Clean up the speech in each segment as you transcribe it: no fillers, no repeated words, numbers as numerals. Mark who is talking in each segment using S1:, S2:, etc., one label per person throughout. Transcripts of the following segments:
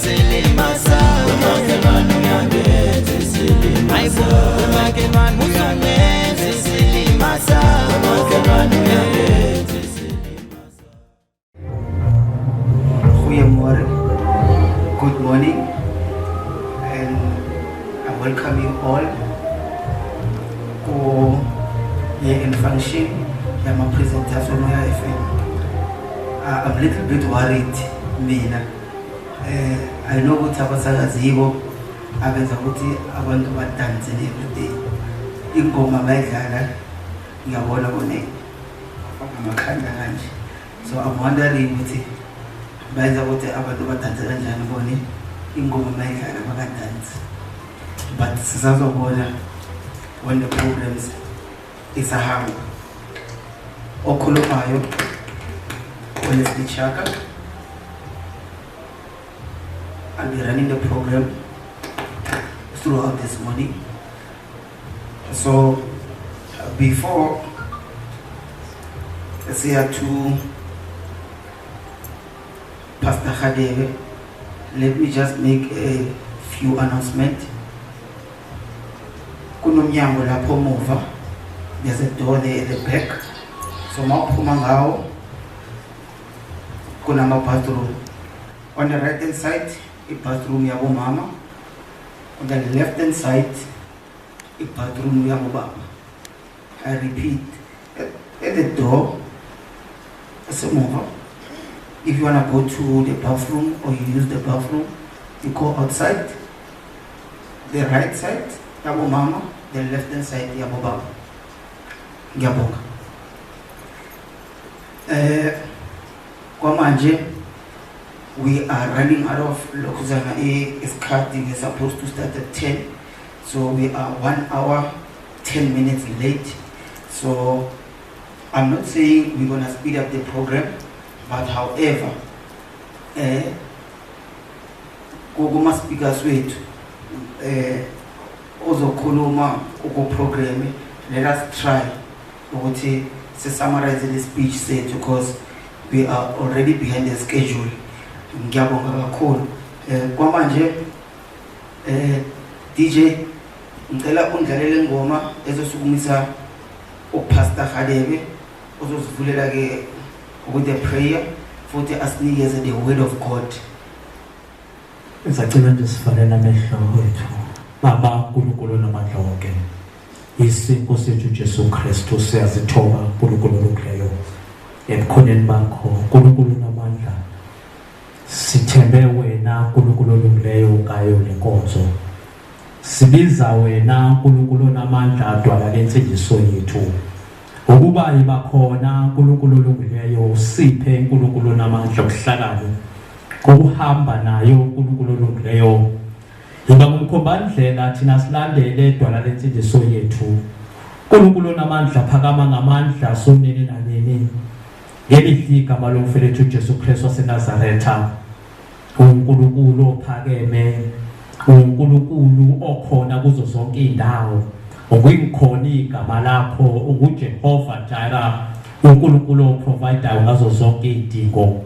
S1: silimasa umakhelwane uyangenza silimasa umakhelwane uzongenza silimasa umakhelwane uyangenza silimasa.
S2: Goeiemôre. Good morning, and I welcome you all to the function of my presentation on FM. I'm a little bit worried, mina. I know what abasakazibo abenza ukuthi abantu badance every day. Ingoma bayidlala ngiyabona kone amakhanda kanje. So I'm wondering ukuthi bayenza ukuthi abantu badance kanjani bone ingoma bayidlala bakadance. But sizazobona when the programs is a hang. Okhulumayo Wesley Chaka. I'll be running the program throughout this morning. So before I say to Pastor Khadebe, let me just make a few announcements. Kunomnyango lapho muva. There's a door there at the back. So maphuma ngawo kunama bathroom. On the right hand side, a bathroom yabo mama. On the left hand side, a bathroom yabo baba. I repeat, at the door, if you wanna go to the bathroom or you use the bathroom, you go outside. The right side, yabo mama. The left hand side, yabo baba. Ngiyabonga. Kwamanje, we are running out of lokuzana isikhathi. We're supposed to start at 10, so we are 1 hour 10 minutes late. So I'm not saying we're gonna speed up the program, but however, kuma speakers wethu ozokhuluma program, let us try to summarize the speech set because we are already behind the schedule. Ngiyabonga kakhulu. Kwamanje DJ ngicela undlalele ingoma ezosukumisa uPastor Khadebe ozosivulela ke with a prayer futhi asinikeze the word of God.
S3: Ngisacela nje sivalele amehlo wethu. Baba uNkulunkulu namandla wonke. Isipho sethu Jesu Kristu siyazithoba uNkulunkulu olukleyo. Ebukhoneni bakho uNkulunkulu namandla. Sithembe wena uNkulunkulu olungileyo ngayo lenkonzo. Sibiza wena uNkulunkulu namandla adwala lensindiso yethu. Ukuba ibakhona uNkulunkulu olungileyo siphe uNkulunkulu namandla okuhlalana. Ukuhamba nayo uNkulunkulu olungileyo. Yiba ngumkhombandlela thina silandele edwala lensindiso yethu. uNkulunkulu namandla phakama ngamandla sonene nanini. Ngelihle igama lomfowethu Jesu Kristu waseNazaretha. uNkulunkulu ophakeme, uNkulunkulu okhona kuzo zonke indawo. Ungumkhona igama lakho unguJehova Jireh, uNkulunkulu oprovider ngazo zonke izidingo.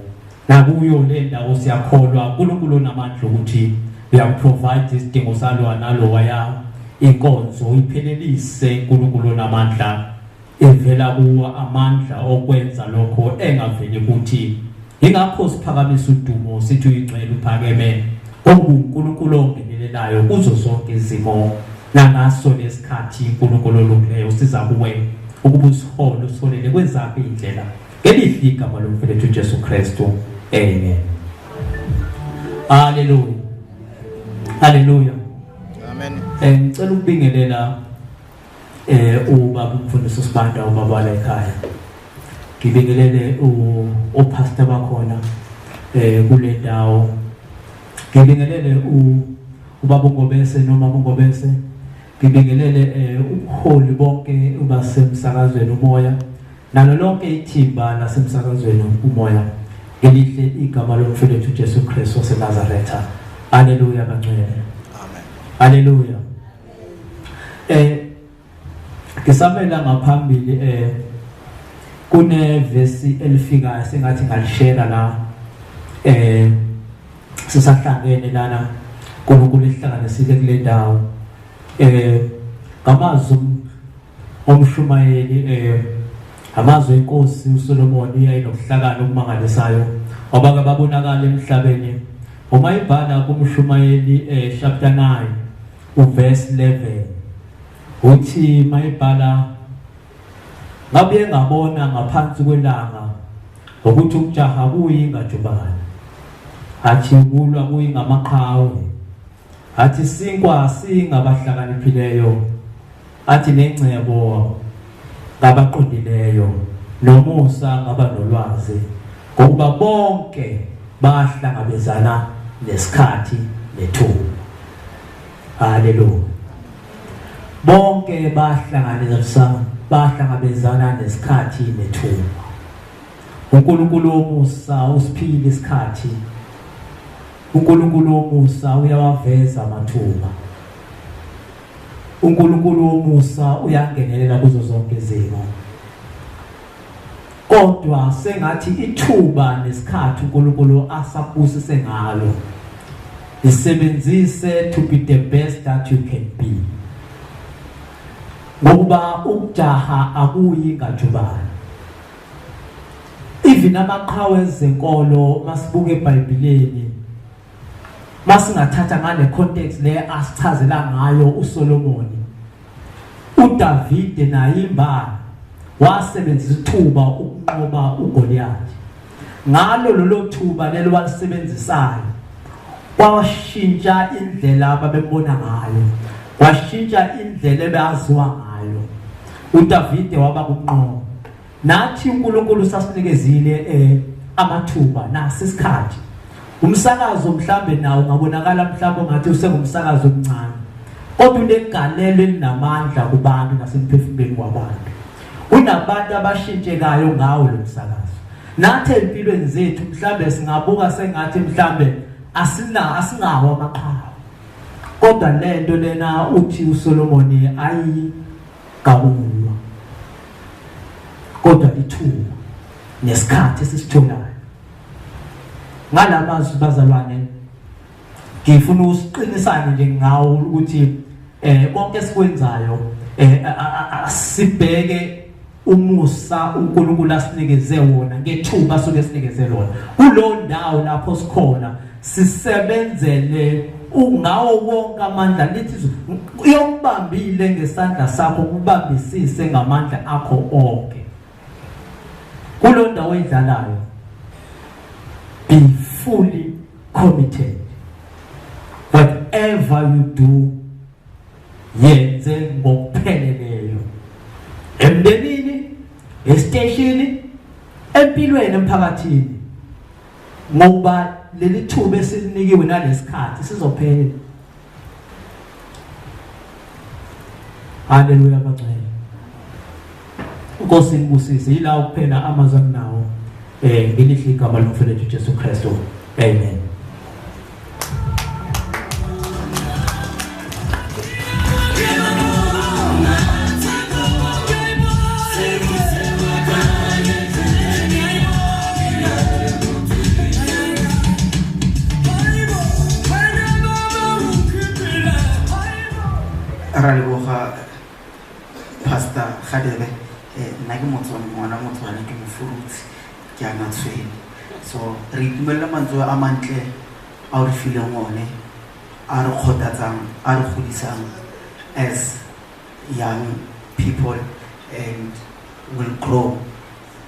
S3: Nakuyo le ndawo siyakholwa uNkulunkulu namandla ukuthi uyaprovide izidingo salwa nalowaya inkonzo iphelelise uNkulunkulu namandla. Evela kuwa amandla okwenza lokho engaveli ukuthi ingakho siphakamisa udumo sithi uyingcwele uphakeme onguNkulunkulu ongenelelayo kuzo zonke izimo. Nangaso lesikhathi uNkulunkulu olungileyo siza kuwe ukuba usihole usolele kwezakhe indlela ngelihle igama lomfowethu Jesu Kristu. Amen. Hallelujah. Hallelujah.
S1: Amen.
S3: Ngicela ukubingelela ubaba umfundisi uSibanda ubabala ekhaya. Ngibingelele uPastor bakhona kule ndawo. Ngibingelele ubaba uNgobese noma uNgobese. Ngibingelele ubuholi bonke ubasemsakazweni umoya nalo lonke ithimba lasemsakazweni umoya. Ngelihle igama lomfowethu Jesu Kristu waseNazaretha. Hallelujah bangcwele.
S1: Amen.
S3: Hallelujah. Ngisamela ngaphambili kune verse elifikayo sengathi ngalishare la sisahlangene lana uNkulunkulu ehlanganisile kule ndawo ngamazwi omshumayeli amazwi enkosi uSolomon uyayinokuhlakana okumangalisayo obake babonakala emhlabeni uma ibhala kumshumayeli chapter 9 uverse 11 uthi mayibhala ngabuye ngabona ngaphansi kwelanga ukuthi ukujaha kuyingajubane athi ukulwa kuyingamaqhawe athi sinkwa singabahlakaniphileyo athi nengcebo ngabaqondileyo nomusa ngabanolwazi ngoba bonke bahlangabezana nesikhathi nethuba. Haleluya. Bonke bahlangabezana nesikhathi nethuba. uNkulunkulu womusa usiphile isikhathi. uNkulunkulu womusa uyawaveza amathuba. uNkulunkulu womusa uyangenelela kuzo zonke izimo. Kodwa sengathi ithuba nesikhathi uNkulunkulu asabusise ngalo isebenzise to be the best that you can be. Ngoba ukujaha akuyi ngajubane. Even amaqhawe ezenkolo masibuke eBhayibhelini masingathatha ngale context le asichazela ngayo uSolomon, uDavid naye imbali wasebenzisa ithuba ukunqoba uGoliath. Ngalo lolo thuba lelo walisebenzisayo washintsha indlela ababebona ngayo, washintsha indlela ebaziwa ngayo. uDavid waba kunqoba. Nathi uNkulunkulu sasinikezile amathuba nasi isikhathi. Umsakazo mhlambe nawo ngabonakala mhlambe ngathi usengumsakazo omncane, kodwa unegalelo elinamandla kubantu nasemphefumulweni wabantu. Unabantu abashintshekayo ngawo lo msakazo. Nathi empilweni zethu mhlambe singabuka sengathi mhlambe asinawo amaqhawe, kodwa lento lena uthi uSolomon ayigawulwa, kodwa ithuba nesikhathi esisitholayo. Ngalamazwi bazalwane ngifuna usiqinisane nje ngawo ukuthi konke esikwenzayo sibheke umusa uNkulunkulu asinikeze wona ngethuba soke sinikeze lona. Kulo ndawo lapho sikhona sisebenzele ungawo wonke amandla lithi uyokubambile ngesandla sakho kubambisise ngamandla akho onke. Kulo ndawo edlalayo be fully committed. Whatever you do, yenze ngokupheleleyo. Emndenini, estationi, empilweni emphakathini. Ngoba leli thuba esilinikiwe nalesikhathi sizophela. Haleluya bangcwele. Inkosi ibusise ila ukuphela amazwi nawo. Ngelihle igama lomfowethu Jesu Kristu. Amen.
S2: Raliboga Pastor Khadebe nake motho mona motho wa ke mofurutsi ke ana tswele. So re itumella mantswe a mantle a re fileng one a re khotatsang a re godisang as young people and will grow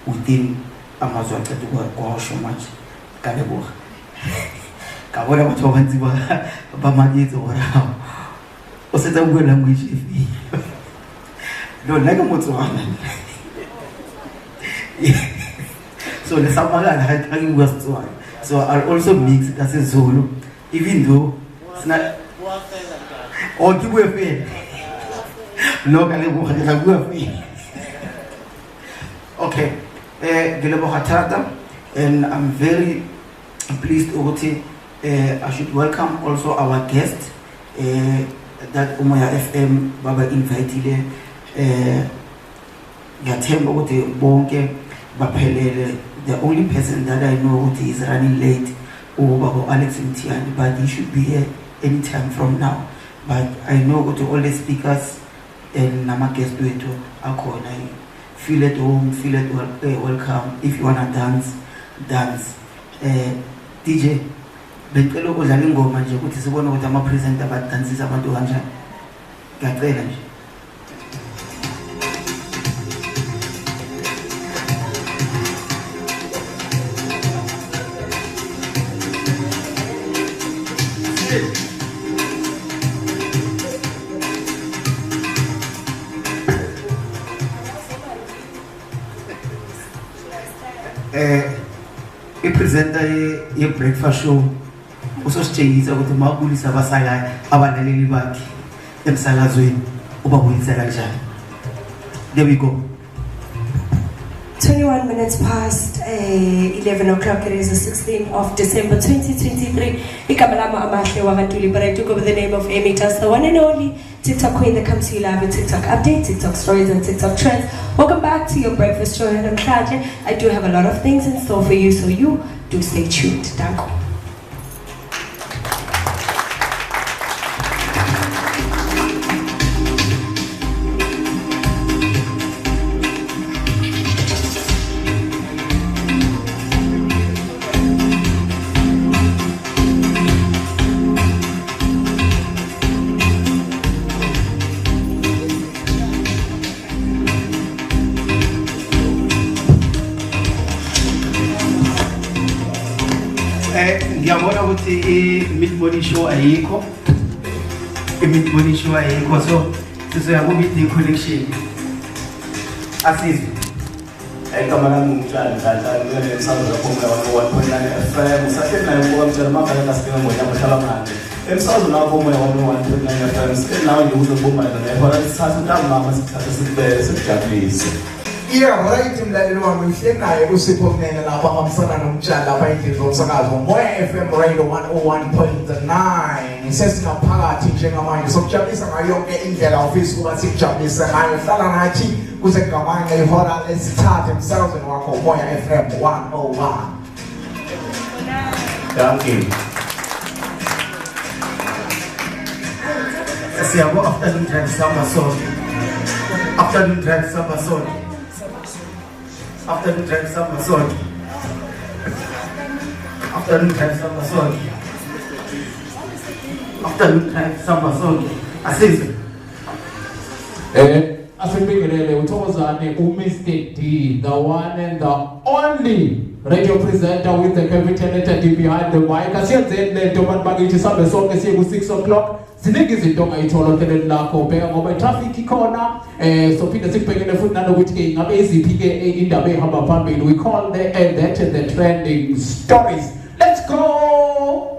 S2: within amazwi a tsetso go so much ka leboga ka bona batho ba bantsi ba madietso ora o se tsa bua language efe no nna ke Motswana. So le samagana ha ke bua Setswana, so I'll also mix ka seZulu even though it's not o ke bua fe no ka le bua ka bua fe. Okay, ke leboga thata and I'm very pleased ukuthi I should welcome also our guest that Umoya FM baba invitele ngathemba ukuthi bonke baphelele. The only person that I know who is running late Babo Alex Mtiani, but he should be here anytime from now. But I know to all the speakers and nama guest dueto akona. Feel at home, feel at welcome. If you wanna dance, dance. DJ, becelo udlala ingoma nje ukuthi sibone ukuthi ama presenter badansisa abantu kanjani. Ngiyacela nje. Presenter ye breakfast show usositshengisa ukuthi mawubulisa abasakayo abalaleli bakhe emsakazweni ubabulisa kanjani. There we go.
S4: 21 minutes past 11 o'clock. It is the 16th of December 2023. Igama lami amahle waBantuli, but I do go with the name of Amy Just, the one and only TikTok queen that comes to you live with TikTok update, TikTok stories and TikTok trends. Welcome back to your breakfast show, and I'm Klaje. I do have a lot of things in store for you, so you do stay tuned. Danko.
S2: Ngiyabona ukuthi mid-morning show ayikho. Mid-morning show ayikho, so sizoya ku mid-day collection. Asizwe.
S1: Igama lami ngumtshali ngale emsakazo kaPhumula 1.9 FM. Sasenayo ngoba mtshali mabhala kaSipho ngoya bahlala manje. Emsakazo lapho umoya 1.9 FM. Sikenawe nje uzobumba nehora lesithathu ntambama sikuthatha sikubele sikujabulise.
S5: Yeah, right mlaleli wami uhlekayo uSipho Mnene lapha ngabisana nomtshali lapha endlini zomsakazo Moya FM Radio 101.9. Sesinaphakathi njengamanje sokujabulisa ngayo yonke indlela ofisa ukuba sikujabulise ngayo. Hlala nathi kuze kugamanye ihora lesithathu emsakazweni wakho Moya FM 101.
S1: Thank you.
S2: Siyabo afternoon drive Sambasoni. Afternoon drive Sambasoni. Afternoon drive Sambasoni. Afternoon drive Sambasoni. Afternoon drive Sambasoni. Asizwe.
S3: Asibingelele uthokozane uMr D, the one and the only radio presenter with the capital D behind the mic. Asiyenzeni lento abantu bakithi sabe sonke siye ku 6 o'clock. Ziningi izinto ongayithola ohlelweni lakho bheka ngoba traffic ikhona sophinde sikubhekele futhi nanokuthi ke ngabe iziphi ke indaba ehamba phambili. We call that the trending stories. Let's go.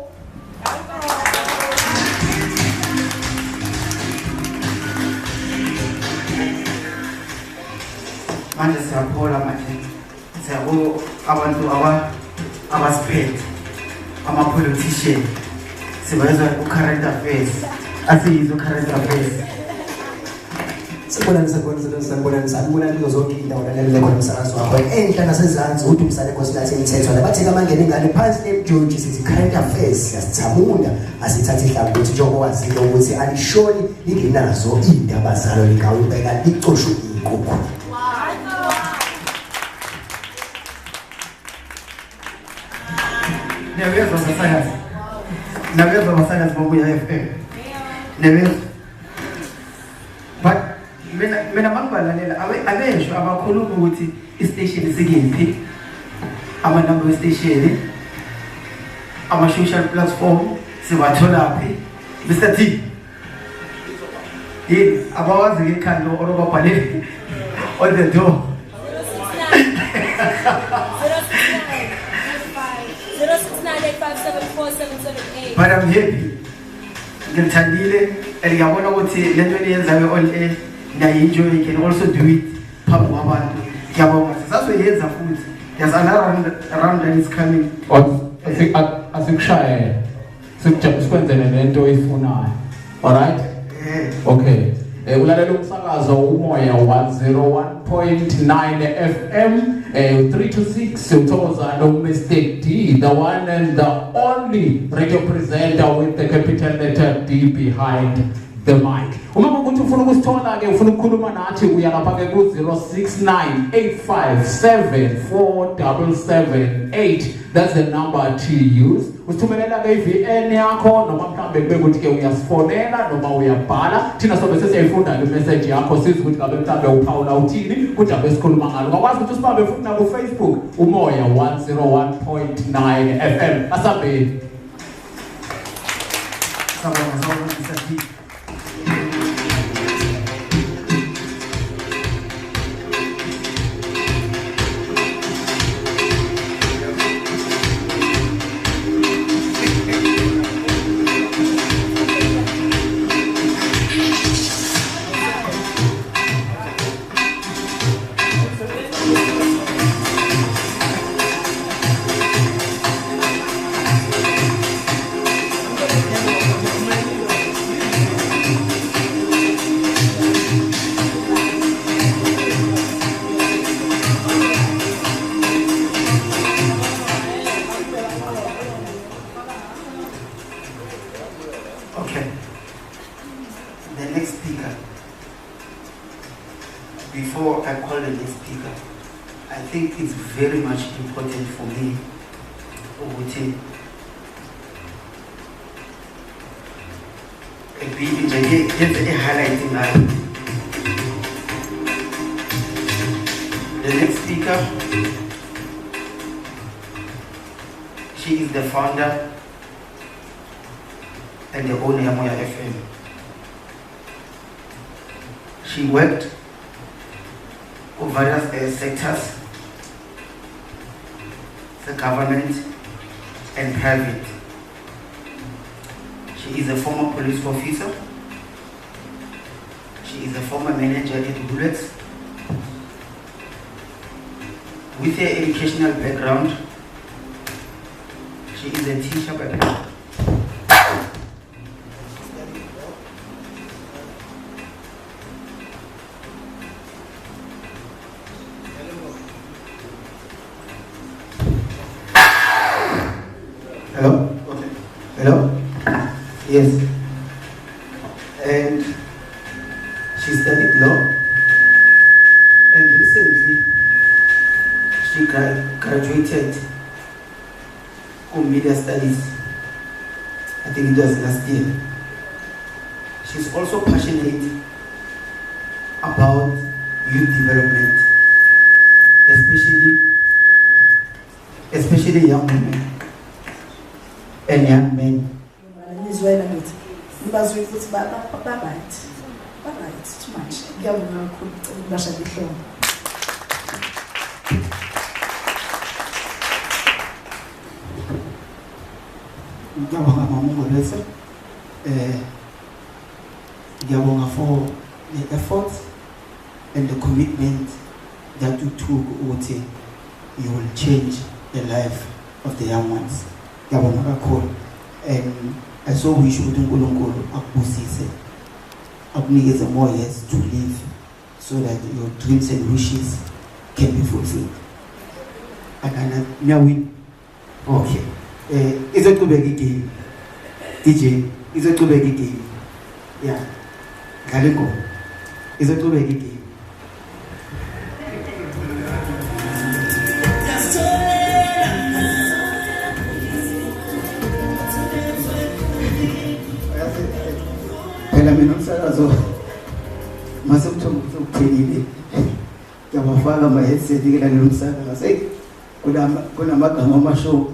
S2: Manje siyaphola manje. Siyabo abantu abasiphethe ama politician. Sibayizwa current affairs. Asiyizwa current affairs.
S6: Sibona zonke indawo lalela khona umsakazo wakho enhla nasezantsi uthi umsale nkosikazi imithethwa labathi kamangena ingane phansi eBgeorge sithi current affairs siyasithamunda asithatha ihlambu ukuthi njengoba wazile ukuthi alishoni lingenazo indaba zalo likawubeka licosho inkukhu.
S2: Neweza masakazi. Neweza masakazi Moya FM. Neweza. But mina mangibalalela abesho abakhuluma ukuthi istation sikephi ama number station ama social platform sibathola phi Mr T abawazi ngekhanda oroba bhalele on the door 06985747778. But I'm happy ngithandile ngiyabona ukuthi lento eniyenzayo all air enjoy, you can also do it phambi kwabantu. Ngiyabonga sisazoyenza futhi. There's another round that is coming.
S3: Asikushaye sikwenzele lento oyifunayo. All right?
S2: Yeah.
S3: Okay.
S7: ulalela umsakazo umoya 101.9 FM 3 to 6 uthokoza no Mr. D, the one and the only radio presenter with the capital letter D behind the mic. Uma ukuthi ufuna ukusithola ke ufuna ukukhuluma nathi uya lapha ke ku 0698574778. That's the number to use. Usithumelela ke iVN yakho noma mhlambe kube ukuthi ke uyasifonela noma uyabhala. Thina sobe sesiyayifunda le message yakho siza ukuthi ngabe mhlambe uphawula uthini kuthi abe sikhuluma ngalo. Ngakwazi ukuthi usibambe futhi na ku Facebook umoya 101.9 FM. Asabe.
S2: Sawubona very much important for me ukuthi highlighting the next speaker. She is the founder and the owner of Moya FM. She worked for various sectors, the government and private. She is a former police officer. She is a former manager at Bullets. With her educational background, she is a teacher by trade. Hello? Okay. Hello? Yes. And she studied law. And recently, she graduated from media studies. I think it was last year. She's also passionate about youth development, especially young women and young men.
S8: Too much.
S2: Ngiyabonga for the efforts and the commitment that you took ukuthi you will change the life of the young ones. Ngiyabonga kakhulu. And I so wish ukuthi uNkulunkulu akubusise akunikeze more years to live so that your dreams and wishes can be fulfilled. And now we okay. Izoqhubeka igame. DJ izoqhubeka igame. Yeah. Galeko. Izoqhubeka igame. Phela mina umsakazo mase kuthoma ukuphelile. Ngiyabafaka ama headset ke la umsakazo. Kunamagama amashow.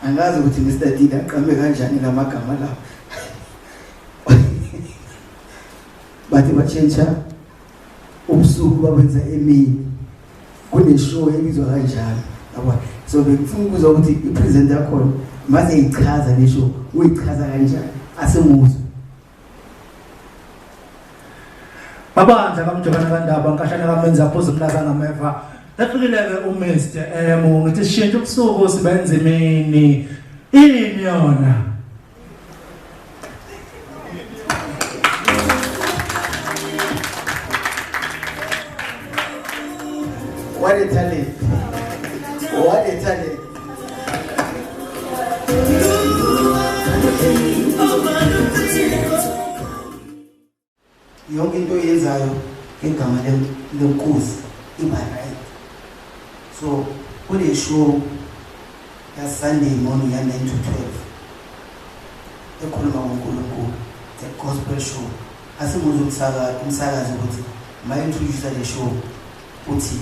S2: Angazi ukuthi Mr. D aqame kanjani lamagama la. Bathi bachenja ubusuku babenza emini. Kune show ebizwa kanjani. Yabona. So bengifuna ukuzwa ukuthi ipresenter yakho mase ichaza le show, uyichaza kanjani? Asemuzwe.
S3: Babandla kamjokana kandaba nkashana kamenza phozu plaza ngameva. Lafikile-ke uMr. Ngithi sishintshe ubusuku sibenze imini. Ini yona.
S6: What a talent. What a talent. Yonke into yenzayo ngegama lenkosi iba right. So kule show ya Sunday morning ya 9 to 12 ekhuluma ngoNkulunkulu, the gospel show. Asibuza umsakazi ukuthi ma introduce le show uthi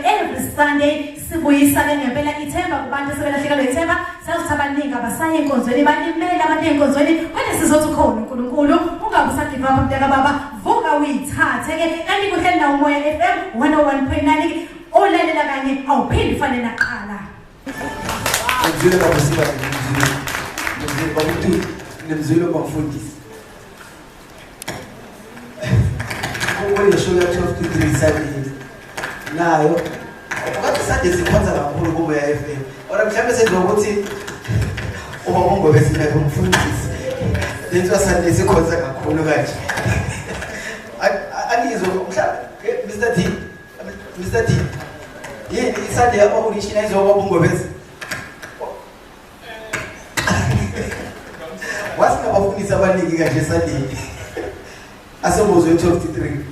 S6: every Sunday sibuyisane ngempela ithemba kubantu sebelahlekelwe ithemba sawuthabaningi abasaye enkonzweni balimela abantu enkonzweni kodwa sizothi khona uNkulunkulu ungabe usagive up mntaka baba vuka uyithathe ke kanti kuhlela umoya FM 101.9 olalela kanye awuphindi fane naqala ngizile babusiba ngizile babuthi nemzilo bafundisi ukwenza show ya 12 to 3 Sunday nayo ngathi Sunday sikhonza kakhulu kumoya FM ora mhlambe senziwa ukuthi ubabongo besinaye umfundisi lenziwa Sunday sikhonza kakhulu kanje anizwe mhlawumbe Mr. D yini Sunday yabo ulishina izwa ubabongo bese wasina bafundisa abaningi kanje Sunday asebuzwe 23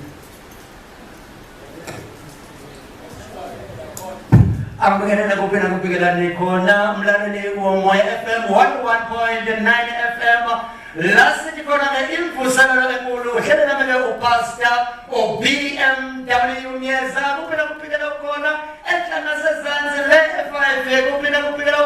S8: Angibingelela kupina nikhona mlaleli womoya FM 101.9 FM la sithi khona ke imvuselelo enkulu hlelela ke upastor BMW Nyeza kupina khona enhlana sezansi le F5 kupina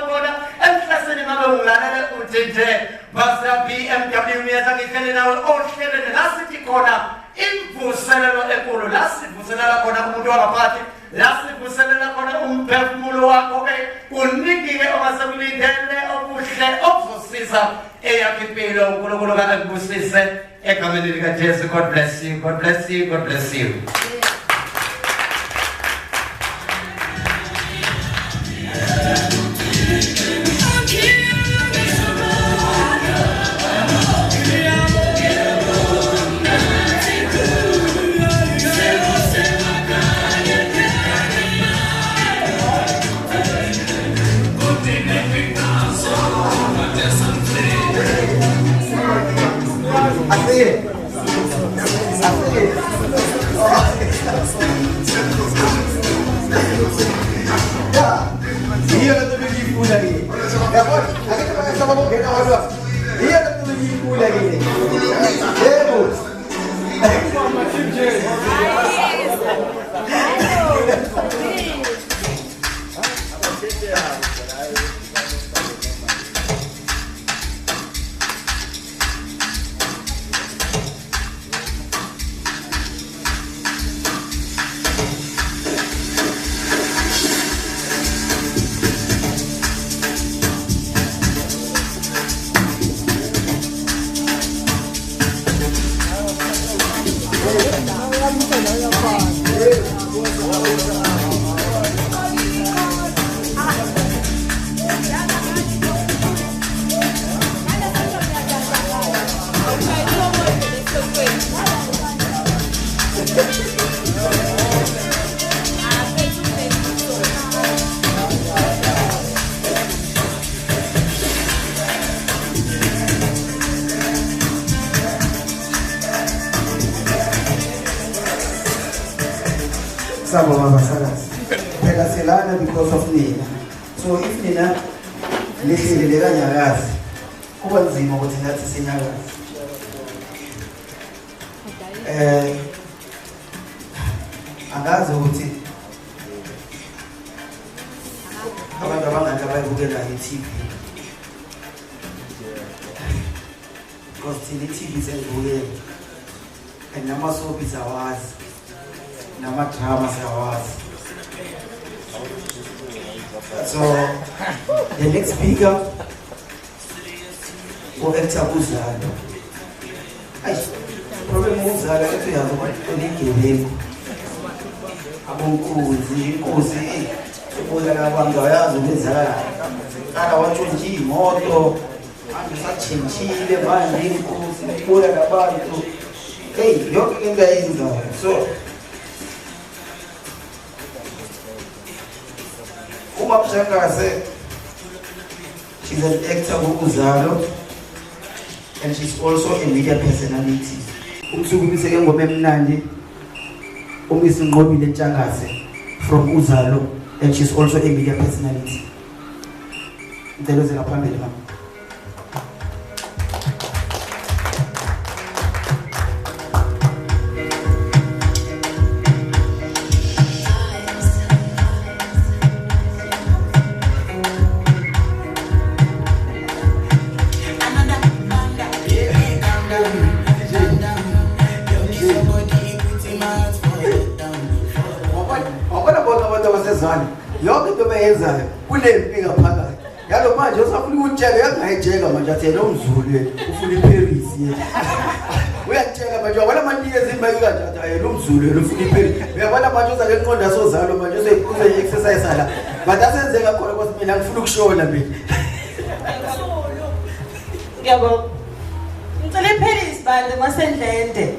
S8: khona emhlaseni ngabe unglalela uthinte pastor BMW Nyeza ngihlele nawe ohleleni la sithi khona imvuselelo enkulu la sivuselela khona umuntu wangaphathi lasivuselela khona umphefumulo wakho ke unikike ongasekulindele okuhle okuzosiza eyakhe impilo uNkulunkulu akubusise egameni likaJesu. God bless you, God bless you, God bless you.
S6: Sabo mabasalas phela selana because of Nina. So if Nina lihlelele kanyakazi
S2: kuba nzima ukuthi ngathi sinyakaza. Angazi ukuthi abantu abangaka bayibukela i-TV. Because TV sengibukele and nama-soapies awazi, nama-dramas awazi. So the next speaker u-actor uZalo. Problem uZalo ethi uyazokuligebengu. Abonkunzi, inkosi ubuza abantu ayazi ukwenzakala. Qala watshontsha imoto, angisatshintshile manje inkosi ibuya nabantu. Hey, yonke into ayenzayo. So Umapshangase, she's an actor uZalo, and she's also a media personality. Umsukumise ngoma emnandi uMiss Nqobile Ntshangase from uZalo, and she's also a media personality. Ndelo zela phambili mama. Yonke into bayenzayo kunempi ngaphakathi. Yalo manje usafuna ukutshela yakungayijeka manje athi yena umZulu yena ufuna iParis yena. Uyakutshela manje wabona amanikezi imali kanje athi yena umZulu yena ufuna iParis. Uyabona manje uzake enqonda soZalo manje uze exercise la. But asenzeka khona ukuthi mina ngifuna ukushona mina.
S9: Yabo. Ngicela iParis bande masendlende.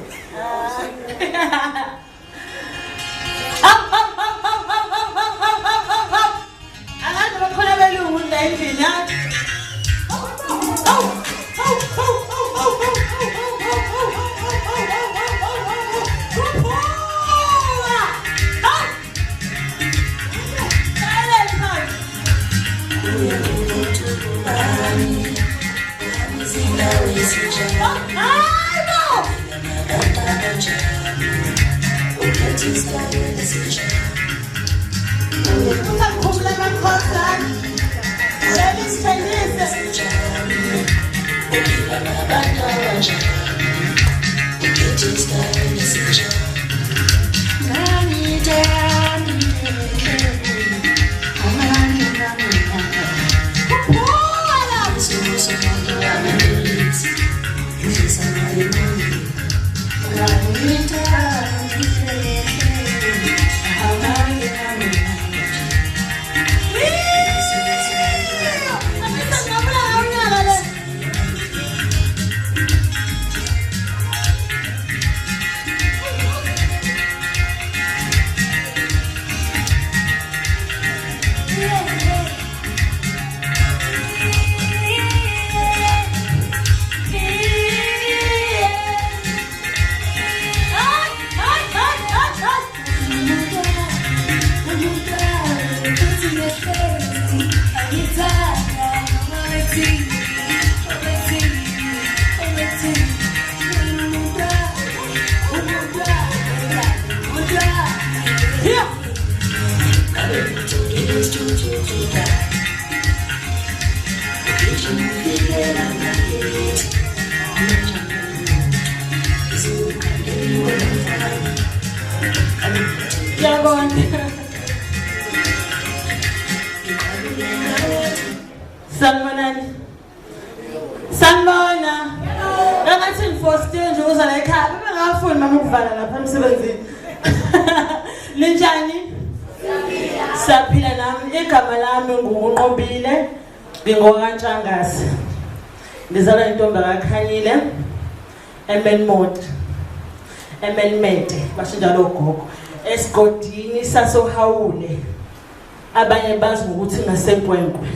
S9: Sanbona. Ngathi ngifostile nje uzala ekhaya. Bengafuni mama ukuvala lapha emsebenzini. Linjani? Saphila nami igama lami nguNqobile Ntshangase. Ngizalwa intombi kaKhanyile eMenmont. Emenmete basho njalo gogo. Esigodini sasohawule. Abanye bazi ukuthi ngasenkwenkwe.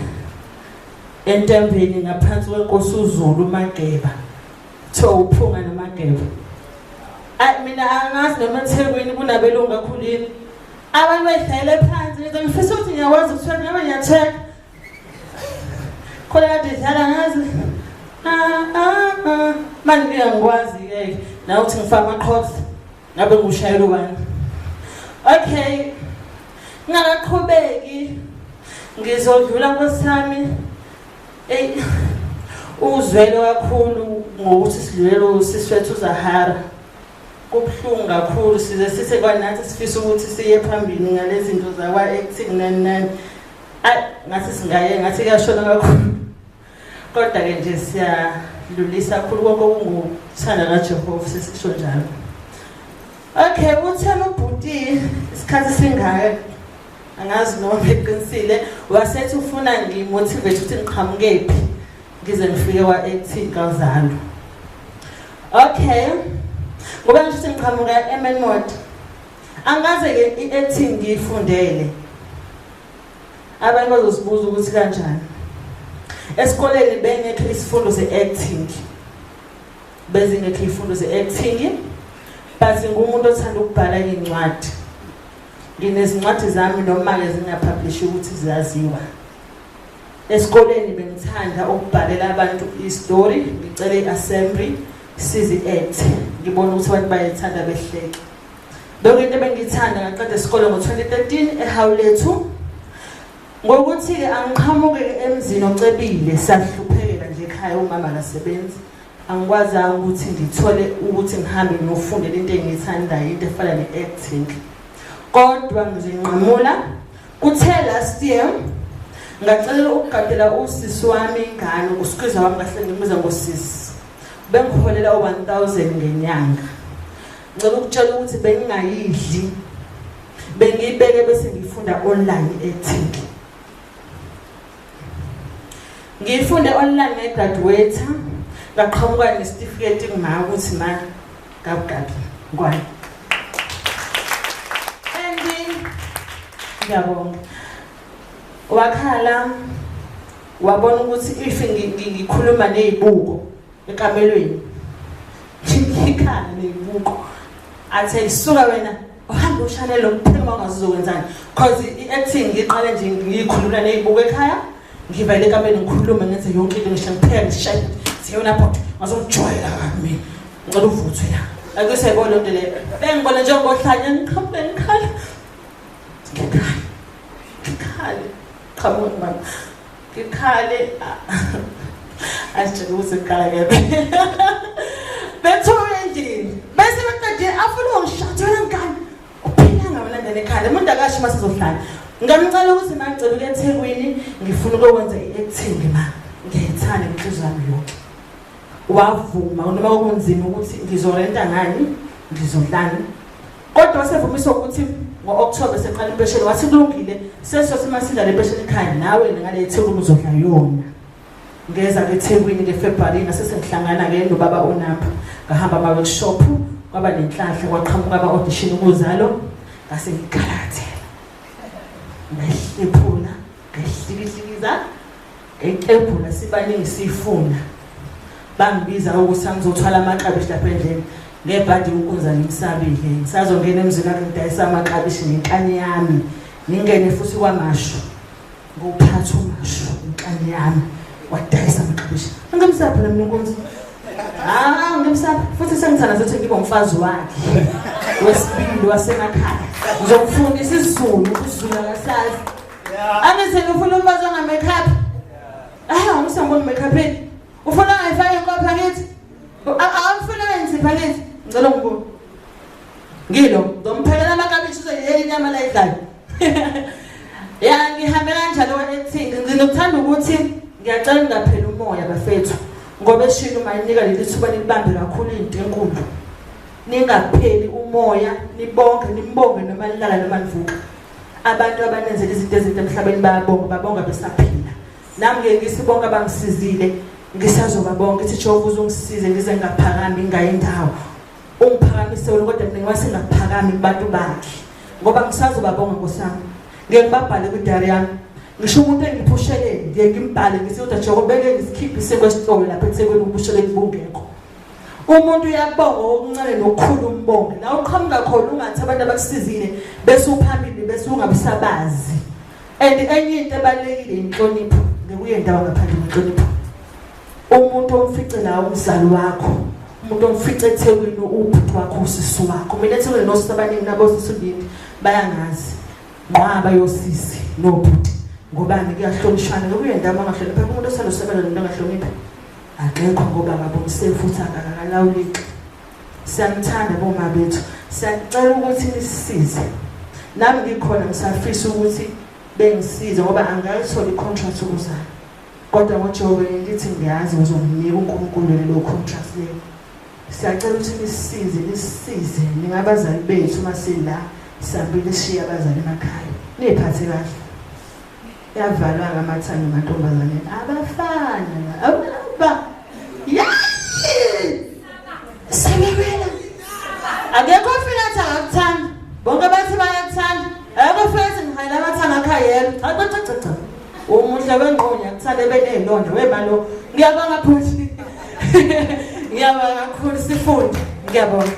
S9: Entembeni ngaphansi kwenkosi uZulu Mageba. Tho uphunga noMageba. Mina angazi noma eThekwini kunabelungu kakhulini. Abantu bayihlayele phansi ngize ngifisa ukuthi ngiyakwazi ukuthola ngabe ngiyacheck. Khona kade dlala ngazi. manje ngiyangikwazi ke na uthi ngifaka amaqhozi ngabe ngushayela ubani. Okay, ngakaqhubeki ngizodlula nkosami uzwelo kakhulu ngokuthi sidlulelo siswethu uZahara. Kubhlungu kakhulu size sithe kwanathi sifisa ukuthi siye phambili ngalezi zinto zakwa acting nani ngathi singaye ngathi kuyashona kakhulu. Kodwa ke nje siyadlulisa kakhulu konke okunguthanda kaJehova sesisho njalo. Okay, uthela ubhuti isikhathi singaka angazi noma eqinisile wasethi ufuna ngimotivate ukuthi ngiqhamukephi ngize ngifike kwa-acting kaZalo. Okay, ngoba ngithi ngiqhamuka eMenmod angaze ke i-acting ngiyifundele. Abantu bazosibuza ukuthi kanjani. Esikoleni bengekho isifundo se-acting. Bezingekho izifundo ze-acting. But ngumuntu othanda ukubhala incwadi. Nginezincwadi zami noma ke zingapublish ukuthi ziyaziwa. Esikoleni bengithanda ukubhalela abantu istory, ngicela iAssembly sizi act. Ngibona ukuthi abantu bayithanda behleke. Lokho into bengithanda ngaqeda isikole ngo-2013 eHawlethu. Ngokuthi ke angiqhamuke emzini ocebile sahluphekela nje ekhaya umama kasebenzi. Angikwazi ukuthi ngithole ukuthi ngihambe ngiyofundela into engiyithandayo into efana ne-acting. Kodwa ngizinqamula kuthe last year ngacela ukugadela usisi wami ingane usikiza wami kahle ngimbiza ngosisi. Bengiholela 1000 ngenyanga. Ngicela ukutshela ukuthi bengingayidli. Bengiyibeke bese ngifunda online acting. Ngifunde online ngegraduate ngaqhamuka nesitifiketi ngima ukuthi ma gabugabi ngwane. Ngiyabonga. Wakhala wabona ukuthi if ngikhuluma nezibuko ekamelweni. Ngikhala nezibuko. Athe isuka wena uhamba ushane lo mpheko ongazizokwenzani because i-acting ngiqale nje ngikhulula nezibuko ekhaya ngivele ekamelweni ngikhulume ngenze yonke into ngisho ngipheka ngishaye siyona photo ngazomjoyela kimi. Ngicela uvuthwe la. Akusebona lonto le. Bengibona njengohlanya ngikhambe ngikhala. Ngikhale come on mama ngikhale asijike ukuthi ngikhala kephi bethola endini bese beqede afuna ungishathela ngani uphila ngabona ngene ekhaya umuntu akashi masizohlala ngamcela ukuthi mangicela ukuya eThekwini ngifuna ukwenza i-acting ma ngiyithanda inhliziyo yami yonke. Wavuma noma kunzima ukuthi ngizorenta ngani ngizodlala kodwa wasevumisa ukuthi ngo-October seqala impesheni wathi kulungile sesosima le mpesheni ekhaya nawe ngale eThekwini uzodla yona. Ngeza ke eThekwini ngeFebruary ngasesengihlangana ke nobaba uNapha ngahamba ama workshop kwaba nenhlahla kwaqhamuka aba audition kuZalo ngase ngikarathela. Ngihlephula ngihlikiza ngekebhula sibaningi sifuna bangibiza ukuthi ngizothwala amaqabishi lapha endlini ngebhadi ukunza ngimsabile ngisazongena emzini wakhe ngidayisa amaqabishi ngenkani yami ngingene futhi kwamasho ngophatha umasho inkani yami wadayisa amaqabishi ngimsapha mina inkonzo ngimsapha futhi sengithanda ukuthi ngibe umfazi wakhe wesibili wasemakhaya ngizokufundisa isiZulu akasazi angize ngifuna umfazi ongamakeup ngisambona makeup ufuna ngayifaka inkopha ngithi awufuna ngenzipha ngithi ngicela ngibone ngilo ngomphekela amakabishi uzoyela inyama la idlayo ngihambe kanjalo kwa-acting nginokuthanda ukuthi ngiyacela ngaphela umoya bafethu ngoba eshini uma inika leli thuba nilibambe kakhulu into enkulu ningapheli umoya nimbonge noma nilala noma nivuka. Abantu abanenzela izinto emhlabeni babonga besaphila. Nami ngeke ngisibonga abangisizile ngisazobabonga ukuthi Jehova uzongisize ngize ngaphakami ngaye indawo. Ungiphakamise wena kodwa mina ngiwasengaphakami kubantu bakhe ngoba ngisazobabonga nkosami. Ngeke ngibabhale kwi-diary yami. Ngisho umuntu engiphushele ngeke ngimbhale ngithi kodwa Jehova beke ngisikhiphe isekwesitolo lapha eThekwini ubushelele bungekho. Umuntu uyabonga okuncane nokukhulu umbonge. La uqhamuka khona ungathi abantu abakusizile bese uphambili bese ungabisabazi. And enye into ebalekile inhlonipho. Ngekuye ndawo ngaphandle kwenhlonipho. Umuntu omfice la umzali wakho umuntu omfice eThekwini ubhuti wakho usisi wakho mina eThekwini nosisi abaningi nabo sisindini bayangazi nqaba yosisi nobhuti ngobani kuyahlonishana ngokuyendaba angahlonipha umuntu osalosebenza nomuntu angahlonipha akekho ngoba ngabonise futhi akakalawuliki siyamthanda boma bethu siyacela ukuthi nisisize nami ngikhona ngisafisa ukuthi bengisize ngoba angayithola icontract ukuzayo kodwa ngoJobe ngithi ngiyazi uzonginika uNkulunkulu lelo contract leyo siyacela ukuthi nisisize ningabazali bethu masila sihambile siya abazali emakhaya niphathe kahle yavalwa ngamathanda amantombazane abafana aba Semewela akekho ufika athi akakuthanda bonke bathi bayakuthanda akekho ufika athi ngihayela abathanda ekhaya cha umuhle wenqonya kuthanda ebenezilonda webalo ngiyabonga futhi ngiyabonga kakhulu sifunde ngiyabonga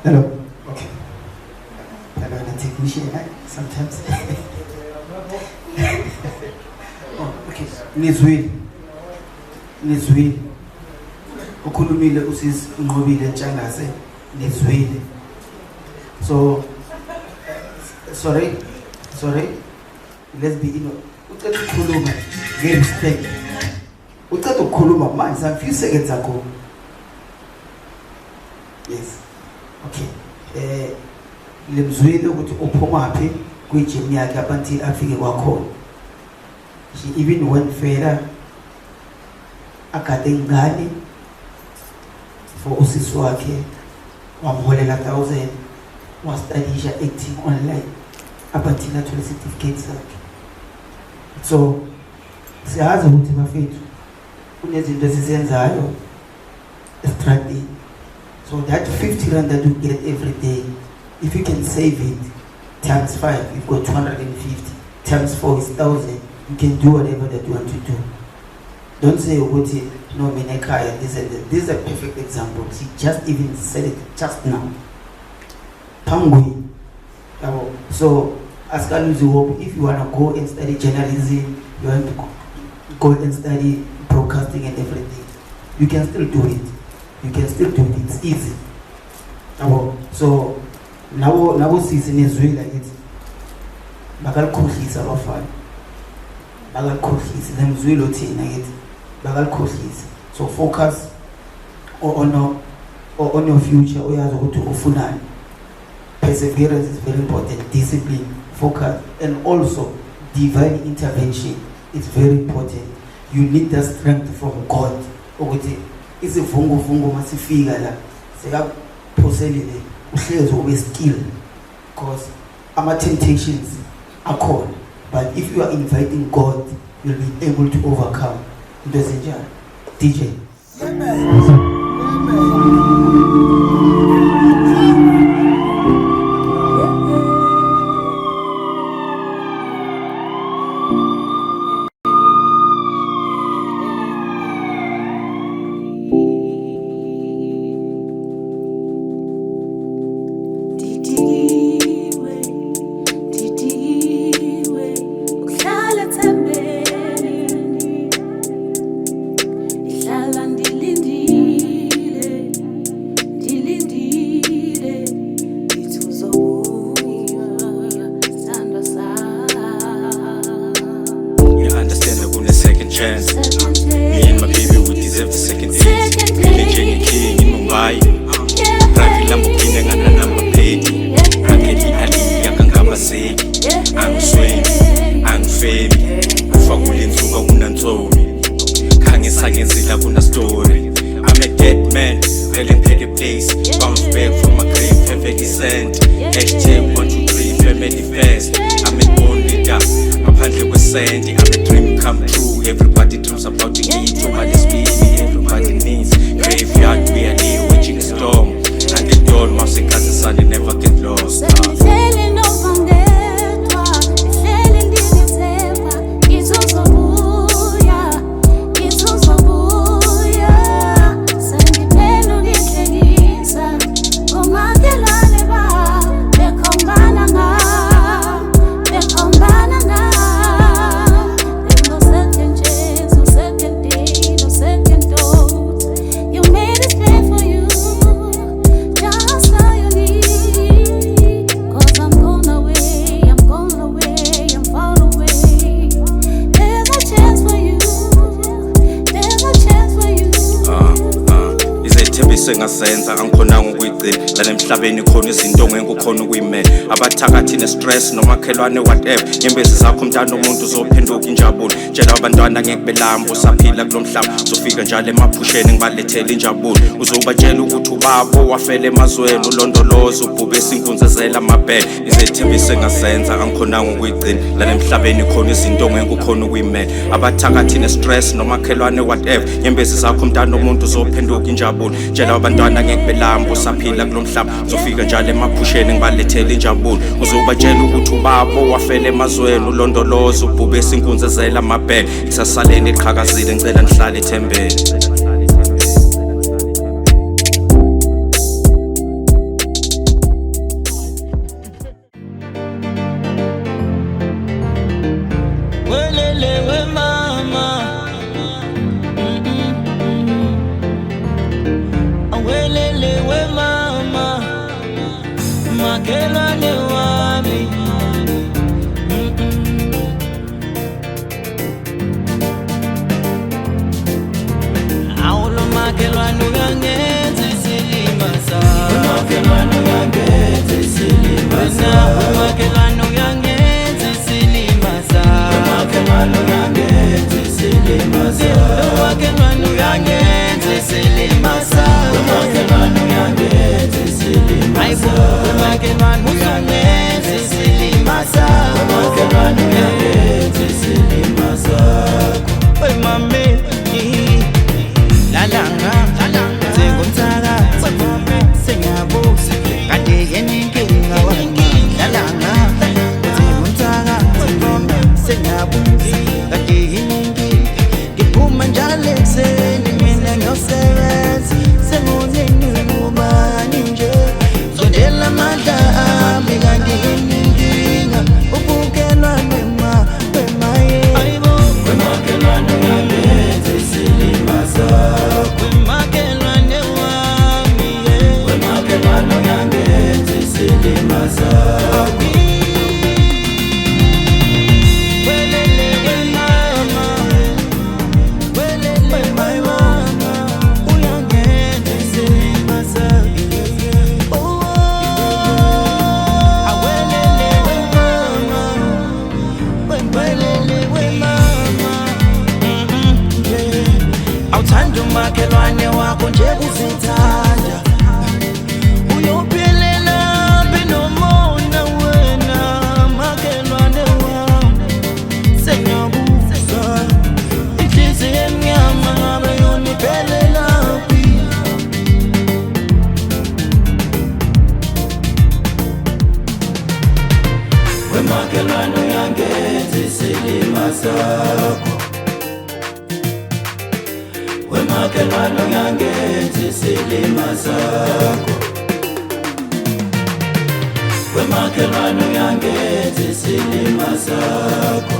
S2: Hello. Okay. Hello, the technician, right? Sometimes. Oh, okay. Nizwile. Ukhulumile usisi Nqobile Ntshangase. Nizwile. So, sorry. Let's be ucela ukukhuluma nge-respect. Ucela ukukhuluma manje sa few seconds ago. Yes. Okay. Lemzwile ukuthi uphuma phi kwi-gym yakhe abanti afike kwakhona. She even went further akade ingane for usisi wakhe wamholela 1,000 wastudisha acting online abanti nathole certificate sakhe. So siyazi ukuthi bafethu kunezinto esizenzayo estradini. So that 50 rand that you get every day, if you can save it times 5, you've got 250. Times 4 is 1,000. You can do whatever that you want to do. Don't say, no, Minekaya, this is a perfect example. She just even said it just now. Pangui. So, as Kaluzi, if you want to go and study journalism, you want to go and study broadcasting and everything, you can still do it. You can still do it. It's easy. So now season is really like it. Bagal kuhlis abafana. Bagal kuhlis. Lemzwilo thina it. Bagal kuhlis. So focus on your future. Uyazi ukuthi ufunani. perseverance is very important, discipline, focus, and also divine intervention is very important. You need the strength from God. Ukuthi isivungu masifika la sekaphoselile uhlezi ube skill because ama temptations are called, but if you are inviting God, you'll be able to overcome. Into ezinjalo. DJ.
S10: sengasenza angikhonanga ukuyigcina la nemhlabeni khona izinto ngeke ukhona ukuyimela abathakathi nestress nomakhelwane whatever nyembezi zakho umntana umuntu uzophenduka injabulo tshela abantwana ngeke belamba usaphila kulomhlaba uzofika njalo emaphusheni ngibalethele injabulo uzobatshela ukuthi ubabo wafela emazweni ulondolozo ubhubesa inkunzezela amabheke izethembiso engasenza angikhonanga ukuyigcina la nemhlabeni khona izinto ngeke ukhona ukuyimela abathakathi nestress nomakhelwane whatever nyembezi zakho umntana umuntu uzophenduka injabulo tshela abantwana ngeke belamba usaphila kulomhlaba uzofika njalo emaphusheni ngibalethele injabulo uzobatshela ukuthi ubabo wafela emazweni ulondolozo ubhubesa inkunzezela amabheke isasaleni eqhakazile ngicela nihlale ethembeni
S11: Wemakelano yangenzi silima sakho Wemakelano yangenzi silima sakho Wemakelano yangenzi silima sakho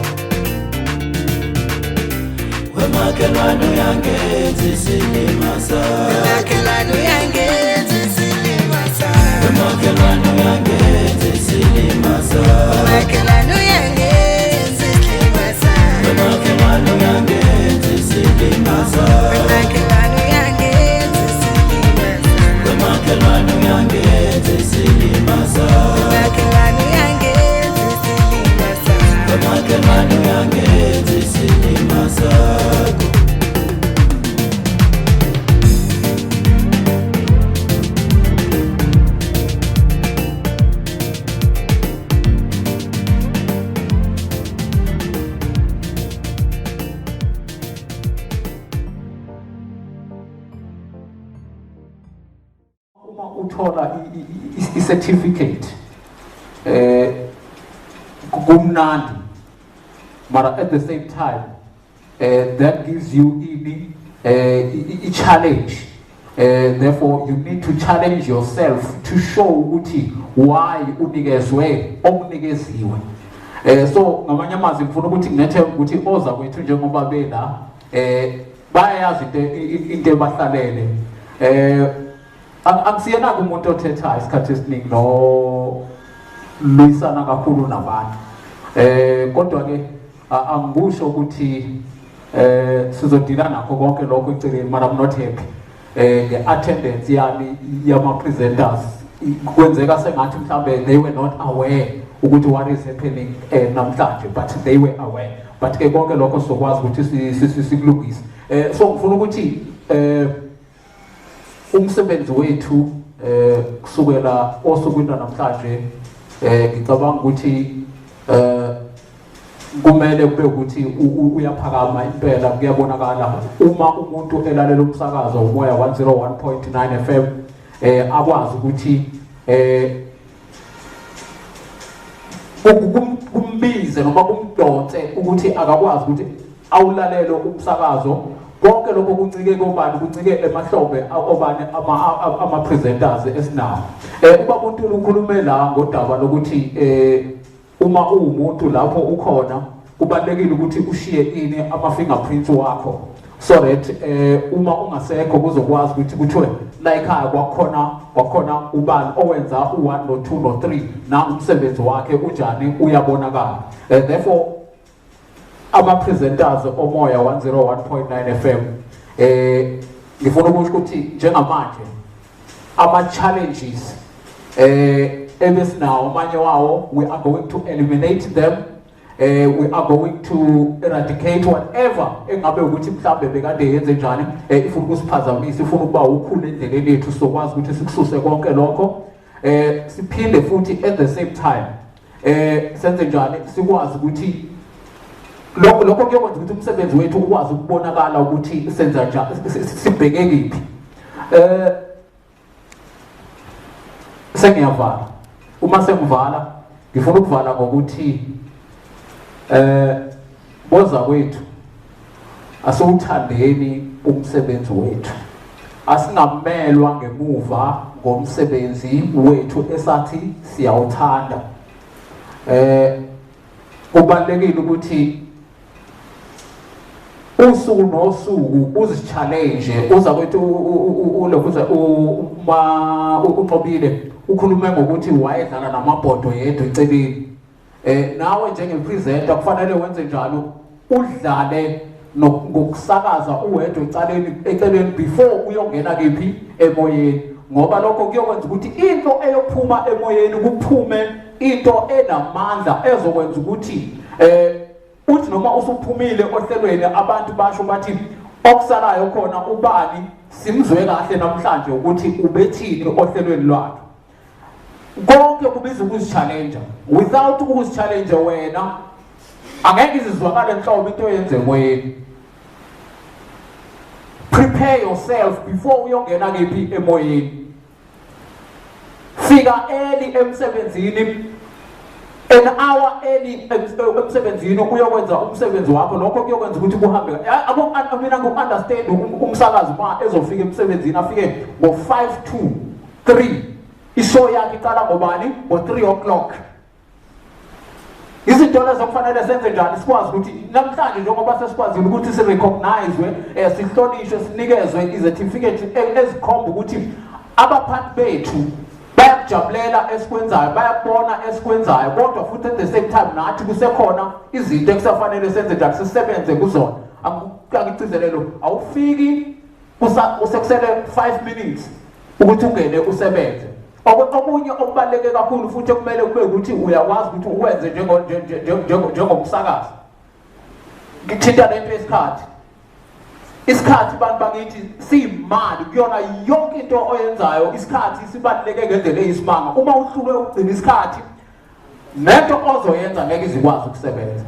S11: Wemakelano yangenzi silima sakho Wemakelano yangenzi silima sakho Wemakelano yangenzi silima sakho Wemakelano yangenzi silima sakho Wemakelano yangenzi silima sakho Wemakelano yangenzi silima sakho Wemakelano yangenzi silima sakho Wemakelano yangenzi silima sakho Wemakelano yangenzi silima sakho
S7: Uthola i-certificate kumnandi, but at the same time that gives you a challenge. Therefore you need to challenge yourself to show ukuthi why unikezwe okunikeziwe. So ngamanye amazwi ngifuna ukuthi nginethemba ukuthi oza kwethu njengoba bela bayayazi into ebahlalele. Akusiyena umuntu othetha isikhathi esiningi no luyisana kakhulu nabantu. Kodwa ke angibusho ukuthi sizodila nakho konke lokho eceleni, but I'm not happy. The attendance yami yama presenters kwenzeka sengathi mhlambe they were not aware ukuthi what is happening namhlanje, but they were aware. But ke konke lokho sokwazi ukuthi sikulungise. So ngifuna ukuthi umsebenzi wethu kusukela osukwini namhlanje ngicabanga ukuthi kumele kube ukuthi uyaphakama impela, kuyabonakala uma umuntu elalela umsakazo umoya 101.9 FM akwazi ukuthi kumbize noma kumdonse ukuthi akakwazi ukuthi awulalele umsakazo. Konke lokho kuncike kobani, kuncike emahlombe obani ama-presenters esinawo. Uba umuntu ukhulume la ngodaba lokuthi uma uwumuntu lapho ukhona kubalekile ukuthi ushiye ini ama-fingerprints wakho, so that uma ungasekho kuzokwazi ukuthi kuthiwe la ekhaya kwakhona ubani owenza u1 no2 no3 na umsebenzi wakhe unjani uyabonakala. Therefore ama-presenters omoya 101.9 FM ngifuna ukuthi njengamanje ama-challenges ebesinawo amanye wawo we are going to eliminate them. We are going to eradicate whatever engabe ukuthi mhlambe bekade yenze njani ifuna ukusiphazamisa, ifuna ukuba ukhulu endleleni yethu sokwazi ukuthi sikususe konke lokho. Siphinde futhi at the same time senze njani sikwazi ukuthi lokho kuyokwenza ukuthi umsebenzi wethu ukwazi ukubonakala ukuthi senza njani, sibheke kiphi. Sengiyavala, uma sengivala ngifuna ukuvala ngokuthi boza kwethu asiwuthandeni umsebenzi wethu, asingamelwa ngemuva ngomsebenzi wethu esathi siyawuthanda. Kubalekile ukuthi usuku nosuku uzichallenge, uza kwethu ulokuza uqobile ukhulume ngokuthi wayedlala namabhodo yedwa eceleni. Nawe njengepresenter kufanele wenze njalo, udlale ngokusakaza uwedwa eceleni before uyongena kephi emoyeni, ngoba lokho kuyokwenza ukuthi into eyophuma emoyeni kuphume into enamandla ezokwenza ukuthi uthi noma usuphumile ohlelweni abantu basho bathi okusalayo khona ubani simzwe kahle namhlanje ukuthi ubethini ohlelweni lwakhe. Konke kubiza ukuzichallenge, without ukuzichallenge wena angeke izizwakale enhloko into yenze emoyeni. Prepare yourself before uyongena kephi emoyeni. Fika early emsebenzini an hour early emsebenzini uyokwenza umsebenzi wakho lokho kuyokwenza ukuthi kuhambe mina ngokunderstand umsakazi uma ezofika emsebenzini afike ngo5 to 3 ishow yakhe iqala ngobani ngo3 o'clock. Izinto lezo kufanele senze njani sikwazi ukuthi namhlanje njengoba sesikwazile ukuthi sirecognize sihlonishwe sinikezwe izethifikate ezikhomba ukuthi abaphathi bethu bayakujabulela esikwenzayo bayabona esikwenzayo kodwa futhi at the same time nathi kusekhona izinto ekusafanele senze njani sisebenze kuzona. Angicizelo awufiki usekusele 5 minutes ukuthi ungene usebenze. Okunye okubaleke kakhulu futhi kumele kube ukuthi uyakwazi ukuthi uwenze njengomsakazi. Ngithinta lento isikhathi bantu bakithi simali kuyona yonke into oyenzayo isikhathi sibaluleke ngendlela eyisimanga. Uma uhlule ukugcina isikhathi nento ozoyenza ngeke izikwazi ukusebenza.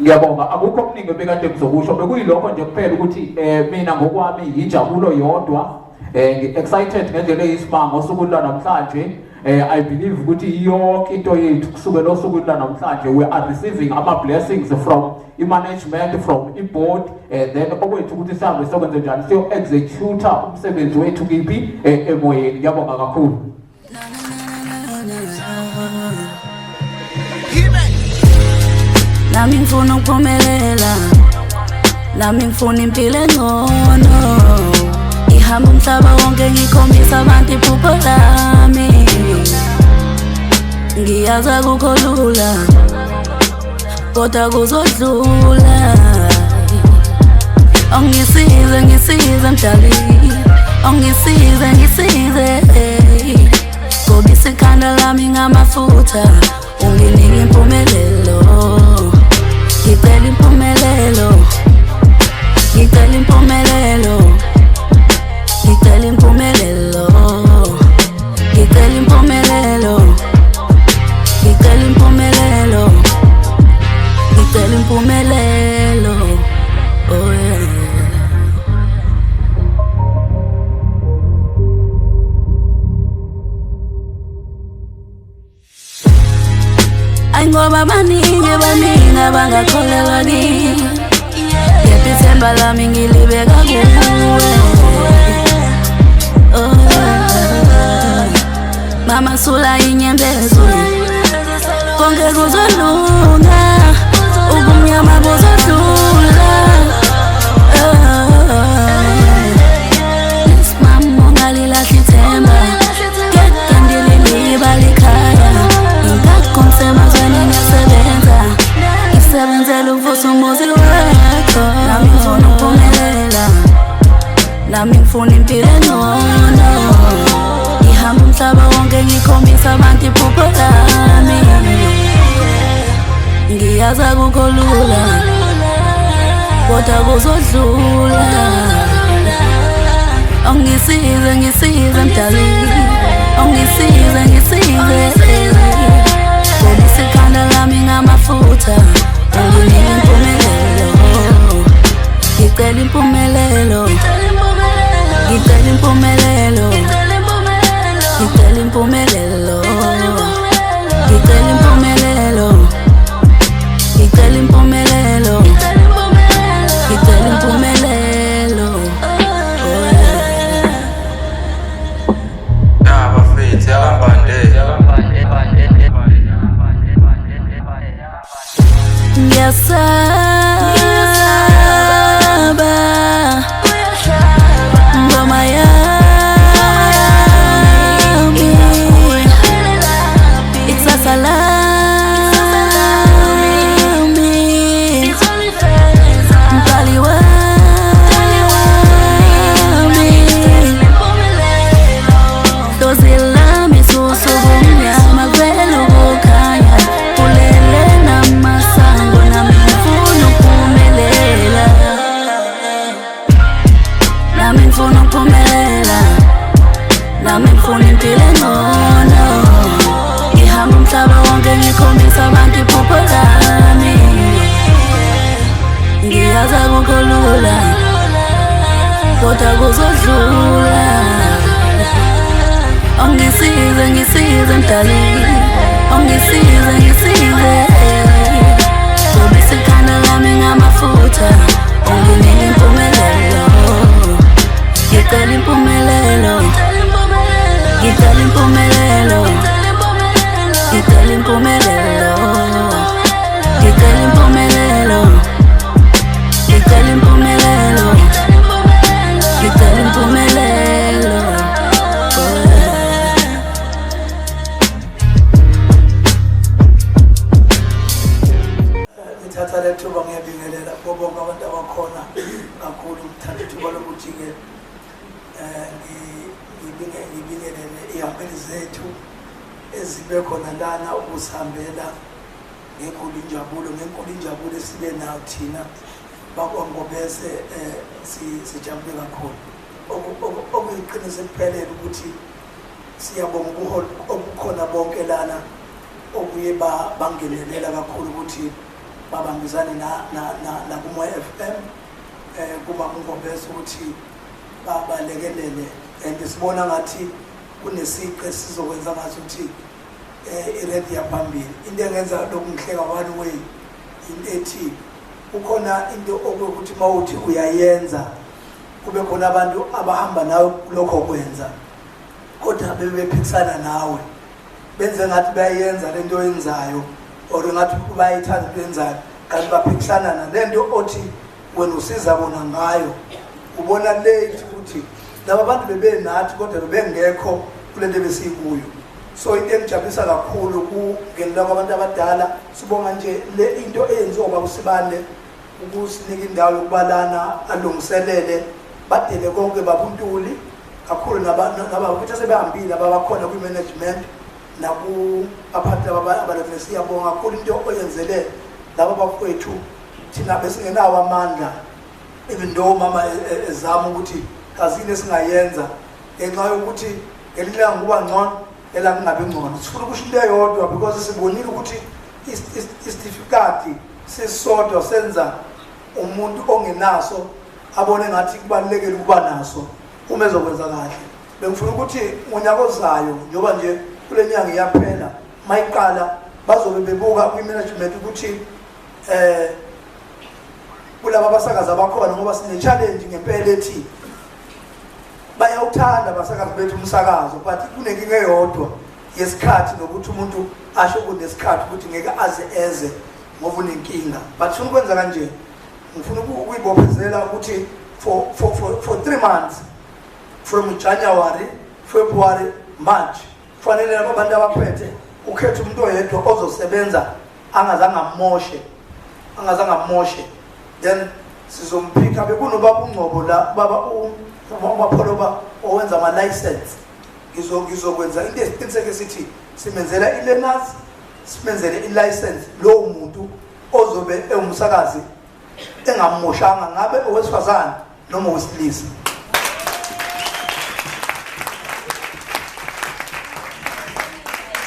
S7: Ngiyabonga akukho okuningi bekade kuzokusho bekuyilokho nje kuphela ukuthi mina ngokwami injabulo yodwa excited ngendlela eyisimanga osuku la namhlanje. I believe ukuthi yonke into yethu kusukela osuku la namhlanje we are receiving ama blessings from management from board then okwethu ukuthi sihambe sokwenza njani siyo execute umsebenzi wethu kiphi emoyeni. Ngiyabonga kakhulu.
S11: Nami ngifuna ukuphumelela, nami ngifuna impilo engcono, ihamba umhlaba wonke ngikhombisa abantu iphupho lami. Ngiyazi akukho lula kodwa kuzodlula. Ngisize mdali, ngisize ngobisa ikhanda lami ngamafutha unginike impumelelo. Ngicela impumelelo, ngicela impumelelo, ngicela impumelelo, ngicela impumelelo, ngicela impumelelo, ngicela impumelelo. Oh yeah. Ngoba baningi abangakholelwa kimi, kepha ithemba lami ngilibeka kuwe. Mama sula inyembezi konke kuzolunga, ubumnyama buzodlula. Mama ungalilahli ithemba, kepha ngililiba likhaya. Ngisebenzela ukuvusa umuzi wakho. Nami ngifuna ukuphumelela, nami ngifuna impilo engcono, ihamba umhlaba wonke ngikhombisa abantu iphupho lami. Ngiyazi akukho lula kodwa kuzodlula. Ngisize mdali, ngisize ngobisa ikhanda lami ngamafutha unginike impumelelo. Ngicela impumelelo, ngicela impumelelo, ngicela impumelelo, ngicela impumelelo, ngicela impumelelo, ngicela impumelelo.
S12: Bafethu yakambande
S11: ngiyasaba ngoma yami ikusasa lami mqali wami dozi lami susuku mnyama vele ukukhanya kulele namasango nami ngifuna ukuphumelela, nami ngifuna ukuphumelela, nami ngifuna impilo engcono, ihamba umhlaba wonke ngikhombisa abantu iphupho lami. Ngiyazi akukho lula kodwa kuzodlula. Ngisize mdali, ngisize impumelelo, ngicela impumelelo, ngicela impumelelo, ngicela impumelelo.
S13: Ngithatha le thuba ngiyabingelela bonke abantu abakhona kakhulu ngithanda ithuba lokuthi-ke ngibingelele iy'hambeli zethu ezibe khona lana ukusihambela ngenkulu injabulo esibe nayo thina bakwangobese sijabule kakhulu. Okuyiqiniso ekuphelele ukuthi siyabonga ubuholi obukhona bonke lana okuye bangenelela kakhulu ukuthi babambisane nakumoya FM kuba ngobese ukuthi balekelele and sibona ngathi kunesiqe sizokwenza ngathi ukuthi iready yaphambili. Into engenza lokhu ngihleka one way ethi ukhona into okuthi mawuthi uyayenza kube khona abantu abahamba nawe lokho kwenza kodwa bebephikisana nawe benze ngathi bayenza lento oyenzayo or ngathi bayithanda into oyenzayo kanti baphikisana nalento othi wena usiza bona ngayo. Ubona late ukuthi laba bantu bebenathi kodwa bebengekho kulento besikuyo. So into engijabulisa kakhulu kungenela kwabantu abadala sibonga nje le into eyenziwa babuSibane ukusinika indawo yokubalana alungiselele badele konke babuntuli kakhulu nabakuthi sebehambile ababakhona kwi-management nakubaphathi abalethile. Siyabonga kakhulu into oyenzele laba bafowethu thina besingenawo amandla even though mama ezama ukuthi kazini esingayenza ngenxa yokuthi ngelilanga kuba ngcono elanga kungabi ngcono. Sifuna ukusho into eyodwa because sibonile ukuthi isitifikati sisodwa senza umuntu ongenaso abone ngathi kubalekile ukuba naso uma ezokwenza kahle. Bengifuna ukuthi ngonyaka ozayo njoba nje kule nyanga iyaphela mayiqala bazobe bebuka kwi-management ukuthi kulaba abasakazi abakhona ngoba sine challenge ngempela ethi bayawuthanda abasakazi bethu umsakazo but kunenkinga eyodwa yesikhathi nokuthi umuntu asho kunesikhathi ukuthi ngeke aze eze ngoba unenkinga. But sifuna ukwenza kanje, ngifuna ukuyibophezela ukuthi for 3 months from January, February, March kufanele abantu abaphethe ukhethe umuntu oyedwa ozosebenza angazange amoshe then sizomphika bekunobaba uNgcobo la baba uMapholoba owenza ama license ngizokwenza into esiqiniseke sithi simenzela i-learners simenzele i-license lo muntu ozobe ewumsakazi engamoshanga ngabe owesifazane noma owesilisa.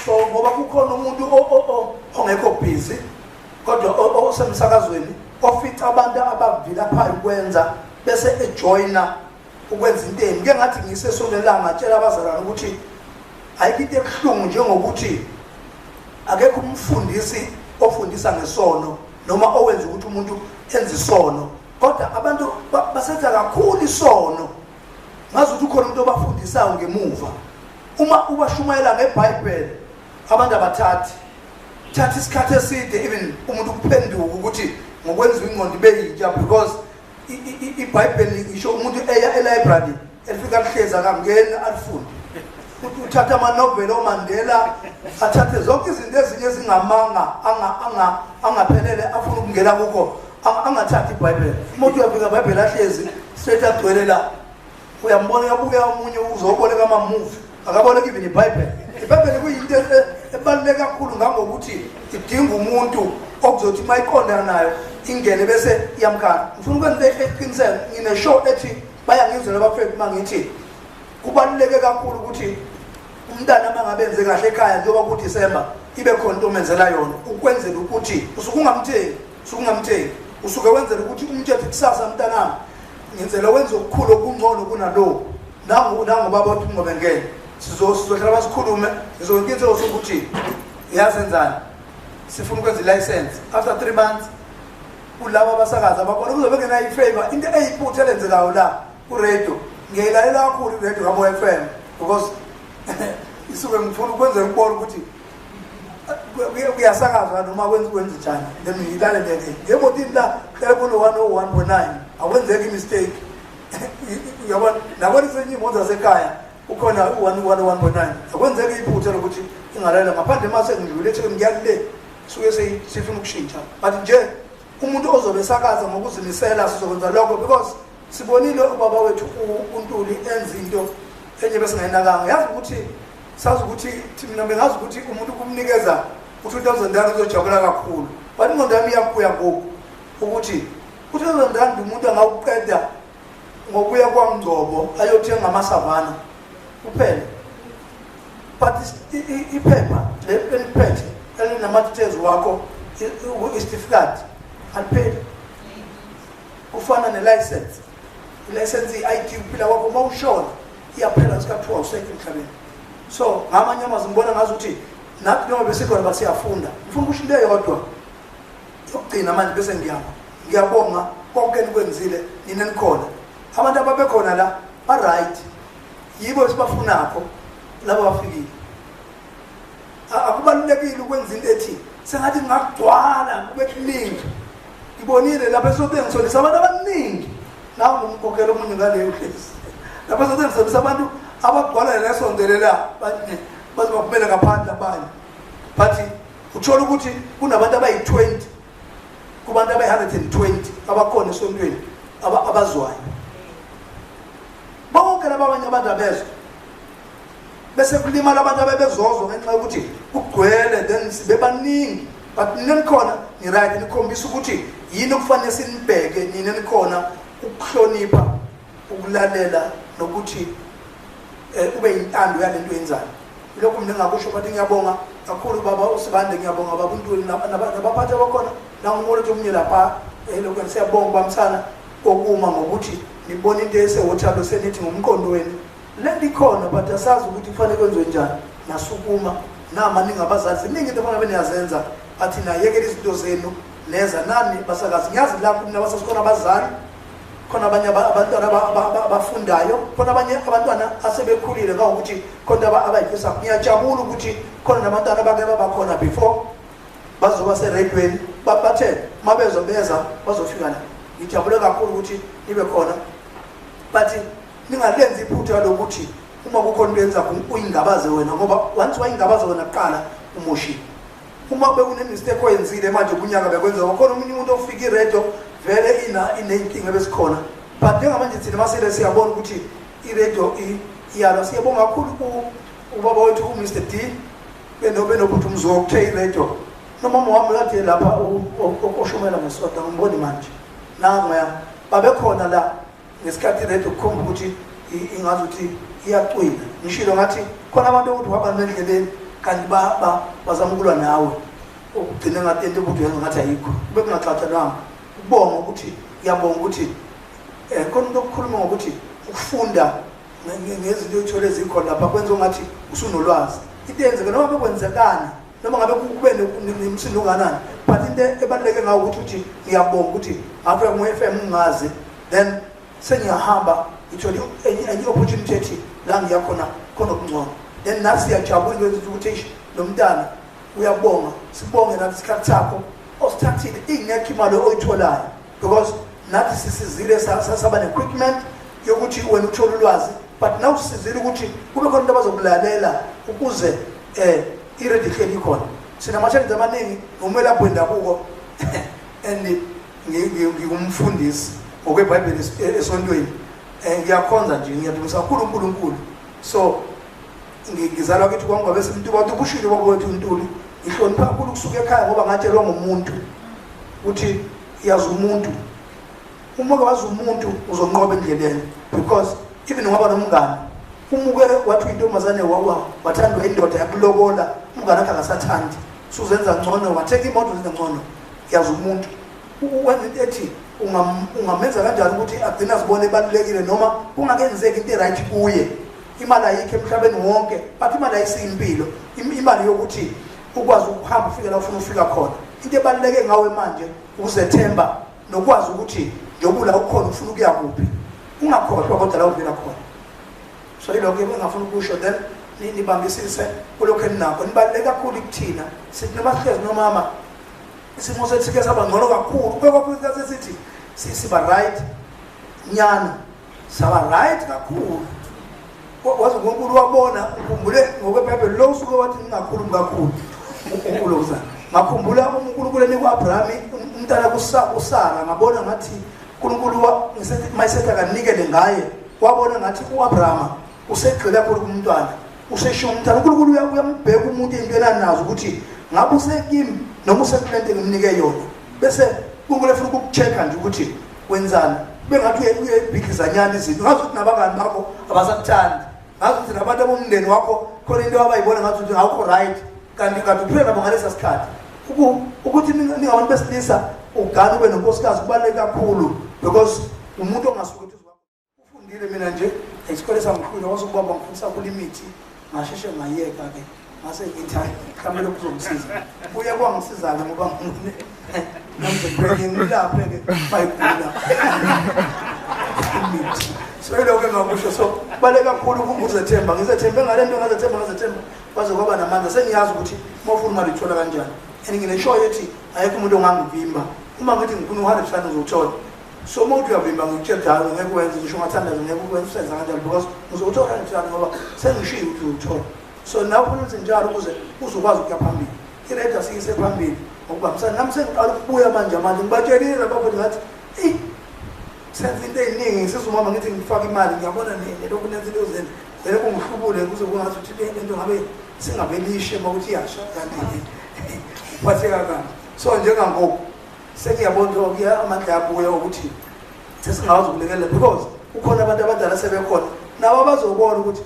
S13: So ngoba kukhona umuntu ongekho busy kodwa osemsakazweni ofica abantu abavilaphayo ukwenza bese ejoina ukwenza into embi. Ke ngathi ngisesondelanga ngatshela abazalwane ukuthi ayikho into ebuhlungu njengokuthi akekho umfundisi ofundisa ngesono noma owenza ukuthi umuntu enze isono kodwa abantu basetha kakhulu isono ngazi ukuthi ukhona umuntu obafundisayo ngemuva. Uma ubashumayela ngeBhayibheli abantu abathathi isikhathi eside even umuntu kuphenduka ukuthi ngokwenza ingqondo ibe yintsha because iBhayibheli isho umuntu eya e-library elifika lihleza kamngeni alifunde uthatha ama-novel oMandela athathe zonke izinto ezinye ezingamanga angaphelele afuna ukungena kukho angathathi iBhayibheli. Umuntu uyafika iBhayibheli ahlezi straight agcwele la uyambona uyabuka omunye uzoboleka ama-movie akaboleka even iBhayibheli. iBhayibheli kuyinto ebaluleke kakhulu ngangokuthi idinga umuntu okuzothi mayiqonda nayo ingene bese iyamkhana. Ngifuna ukwenza eqinisele ngine-show ethi bayangizela abafethu mangithi kubaluleke kakhulu ukuthi umntana mangabenze kahle ekhaya njengoba ku December ibe khona into omenzela yona ukwenzela ukuthi usukungamthengi usuke wenzela ukuthi umuntu ethi kusasa mntanami ngenzela wenza okukhulu okungcono kunalo nangoba bathi ungobengene sizohlala basikhulume ngizokwenza ukuthi iyasenzana sifuna ukwenza i-license after 3 months kulabo abasakazi abakhona kuzobe ngenayo ifavor into eyiphutha elenzekayo la ku-radio ngiyayilalela kakhulu i-radio kaMoya FM because isuke ngifuna ukwenza ukubona ukuthi iyasakazwa noma kwenza njani then ngilaleleke ngemotini la kuno 101.9 akwenzeki mistake yabona nabona senyimoto zasekhaya ukhona 101.9 akwenzeki iphutha lokuthi ingalalela ngaphandle mase ngidlule ethi ngiyakule suke sifuna ukushintsha but nje umuntu ozobe sakaza ngokuzimisela sizokwenza lokho because sibonile ubaba wethu uNtuli enza into enye bese ngayinakanga yazi ukuthi sazi ukuthi mina bengazi ukuthi umuntu kumnikeza u2000 uzojabula kakhulu but ingqondo yami iyakuya ngoku ukuthi u2000 umuntu angawuqeda ngokuya kwaMngcobo ayothenga amasavana kuphela but iphepha leliphethe elinama-details wakho isitifikati alipheli kufana nelicense ilicense i-ID uphila kwakho uma ushona iyaphela sikathiwa awusekho emhlabeni so ngamanye amazwi ngibona ngazi ukuthi nathi noma besikhona bathi siyafunda ngifuna ukusho into eyodwa yokugcina manje bese ngiyabonga konke enikwenzile nina nikhona abantu ababekhona la ba-right yibo esibafunakho laba bafikile akubalulekile ukwenza into ethi sengathi ngakugcwala kube kuningi ngibonile lapha esotengisolisa abantu abaningi nawe ngumkhokhela omunye ngaleyo place lapha esotengisolisa abantu abagcwala lesondelela baze baphumele ngaphandle abanye but uthola ukuthi kunabantu abayi-20 kubantu abayi-120 abakhona esontweni abazwayo bonke laba abanye abantu abezwa bese kulimala abantu abebezozwa ngenxa yokuthi kugcwele then bebaningi but nina nikhona ni-right nikhombisa ukuthi yini okufanele sinibheke nina nikhona ukuhlonipha ukulalela nokuthi ube yintando yale nto yenzayo lokhu mina ngakusho but ngiyabonga kakhulu baba uSibande ngiyabonga baba uNtuli nabaphathi abakhona nangumolotho omunye lapha lokhu siyabonga bamsana kokuma ngokuthi nibona into esewotshalo senithi ngumqondo wenu lento ikhona but asazi ukuthi kufanele kwenziwe njani nasukuma namaningi abazali ziningi into efanele beniyazenza athi nayekela izinto zenu neza nani basakazi ngiyazi lapho mina basasikhona abazali khona abanye abantwana abafundayo khona abanye abantwana asebekhulile ngokuthi khona abayifisa ngiyajabula ukuthi khona nabantwana abake babakhona before bazoba seredweni bathe mabezobeza bazofika la ngijabule kakhulu ukuthi nibe khona but ningalenzi iphutha lokuthi uma kukhona into yenza uyingabaze wena ngoba once wayingabaze wena kuqala umushi uma bekune mistake oyenzile manje kunyaka bekwenza khona umunye umuntu ofika iredio vele inenkinga besikhona but njengamanje thina masele siyabona ukuthi iredio iyalo siyabonga kakhulu ubaba wethu uMr D benobuthu umzokuthe iredio nomama wami kade lapha oshumela ngesoda ngiboni manje nangaya babekhona la ngesikhathi iredio kukhomba ukuthi ingazi ukuthi iyacwila ngishilo ngathi khona abantu ukuthi uhamba nendleleni kanti bazama ukulwa nawe ugcine ngathi into ukuthi uyenza ngathi ayikho kube kungaxathelwanga ukubonga ukuthi ngiyabonga ukuthi khona into okukhuluma ngokuthi ukufunda ngezinto ezithole zikhona lapha kwenza ngathi usunolwazi into yenzeka noma bekwenzekani noma ngabe kube nemsindo onganani but into ebaluleke ngayo ukuthi ngiyabonga ukuthi after mu-FM ngazi then sengiyahamba ngithole enye opportunity ethi la ngiyakhona khona okungcono then nathi siyajabula into ukuthi lo mntana uyabonga sibonge nathi isikhathi sakho osithathile ingekho imali oyitholayo because nathi sisizile saba ne-equipment yokuthi wena uthole ulwazi but nawe usizile ukuthi kube khona into abazokulalela ukuze iredio ihleli ikhona sinama-challenge amaningi ngomelapho wendabuko and ngingumfundisi ngokwebhayibheli esontweni ngiyakhonza nje ngiyadumisa kakhulu uNkulunkulu so ngizalwa kithi kwangabe semuntu bathi ubushilo bakwethu uNtuli ngihlonipha kakhulu kusuka ekhaya ngoba ngatshelwa ngumuntu ukuthi yazi umuntu uma wazi umuntu uzonqoba endleleni because even ngoba nomngane umuke wathi intombazane wathandwa indoda yakulobola umngane akhe akasathandi suzenza ngcono watheka imoto zenza ngcono yazi umuntu wenza into ethi ungamenza kanjani ukuthi agcine azibone ebalulekile noma kungakenzeki into right kuye imali ayikho emhlabeni wonke but imali ayisiyimpilo imali yokuthi ukwazi ukuhamba ufike la ufuna ufika khona into ebaluleke ngawe manje ukuzethemba nokwazi ukuthi njobula ukhona ufuna ukuya kuphi ungakhohlwa kodwa la uvela khona so yilokho engafuna ukusho then nibambisise kulokho eninakho nibaluleke kakhulu kuthina sithi namahlezi nomama isimo sethu sike saba ngcono kakhulu kwekwaphela sithi siba right nyana saba right kakhulu wazi uNkulunkulu wabona ukhumbule ngokweBhayibheli lo usuke wathi ningakhulumi kakhulu uNkulunkulu uzana ngakhumbula uNkulunkulu enikwaAbraham umntana kuSara ngabona ngathi uNkulunkulu ngisethi mayisetha kanikele ngaye wabona ngathi uAbraham usegcile kakhulu kumntwana usesho umntana uNkulunkulu uyambheka umuntu entweni nazo ukuthi ngabe usekimi noma usekulento ngimnike yona bese uNkulunkulu efuna ukukuchecka nje ukuthi wenzani bengathi uyebhikizanyana izinto ngathi ukuthi nabangani bakho abasakuthandi ngathi ukuthi nabantu bomndeni wakho khona into abayibona ngathi ukuthi awukho right kanti uphile nabo ngalesa sikhathi ukuthi ningabantu besilisa ugana ube nonkosikazi kubaluleke kakhulu because umuntu ongasuke ufundile mina nje isikole sangikhula wasukubaba ngifundisa kulimithi ngasheshe ngayeka ke ngase ngithi kamele kuzomsiza uye kwangisiza-ke ngoba namze ngilaphe ke bayigula so yilokho engakusho so kubaluleke kakhulu ukuzethemba ngizethembe ngale nto ngazethemba kwaze kwaba namandla sengiyazi ukuthi uma ufuna imali ithola kanjani and ngineshoyo ethi ayekho umuntu ongangivimba uma ngithi ngifuna u-100 uzowuthola so uma uthi uyavimba ngikutshela ngeke wenze ngisho ungathandaza ngeke ukwenza usenza kanjani because uzowuthola kanjani ngoba sengishiye ukuthi uzowuthola so nawe ufuna ukuthi njalo ukuze uzokwazi ukuya phambili ireda siyise phambili ngokubambisana nami sengiqala ukubuya manje ngibatshelile labafundi ngathi senze into eyiningi sizumama ngithi ngifake imali ngiyabona nelokhu nenze into zenu vele kungihlubule kuze kungathi uthi le nto ngabe singabelishe uma ukuthi iyasha kanti uphatheka kanti so njengangoku sengiyabona ukuthi amandla yabuya ukuthi sesingawazi ukulekelela because ukhona abantu abadala sebekhona nabo bazobona ukuthi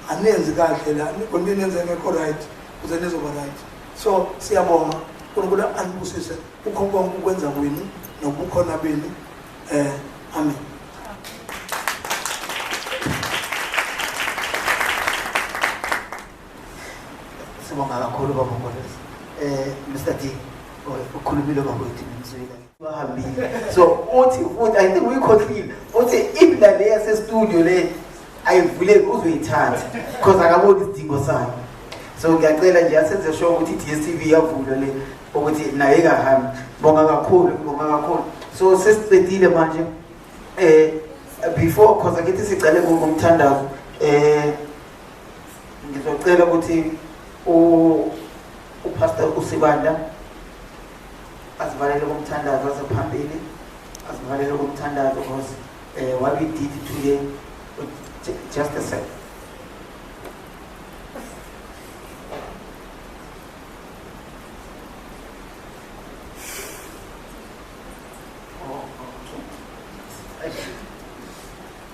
S13: anenzi kahle la nikonke nenze ngekho right kuze nizoba right so siyabonga uNkulunkulu anibusise ukho konke ukwenza kwenu nobukhona benu amen.
S2: Sibonga kakhulu baba Mkolisi. Mr. D ukhulumile ngakuthi nimzwile bahambile so uthi I think we conclude uthi ibla le yase studio le ayivule uzoyithatha because akaboni isidingo sayo so ngiyacela nje asenze show ukuthi DStv yavula le ukuthi naye kahambi bonga kakhulu so sesicedile manje before because akithi sicale ngomthandazo ngizocela ukuthi uPastor uSibanda asivalele kumthandazo wasephambili asivalele kumthandazo because what we did today just a second.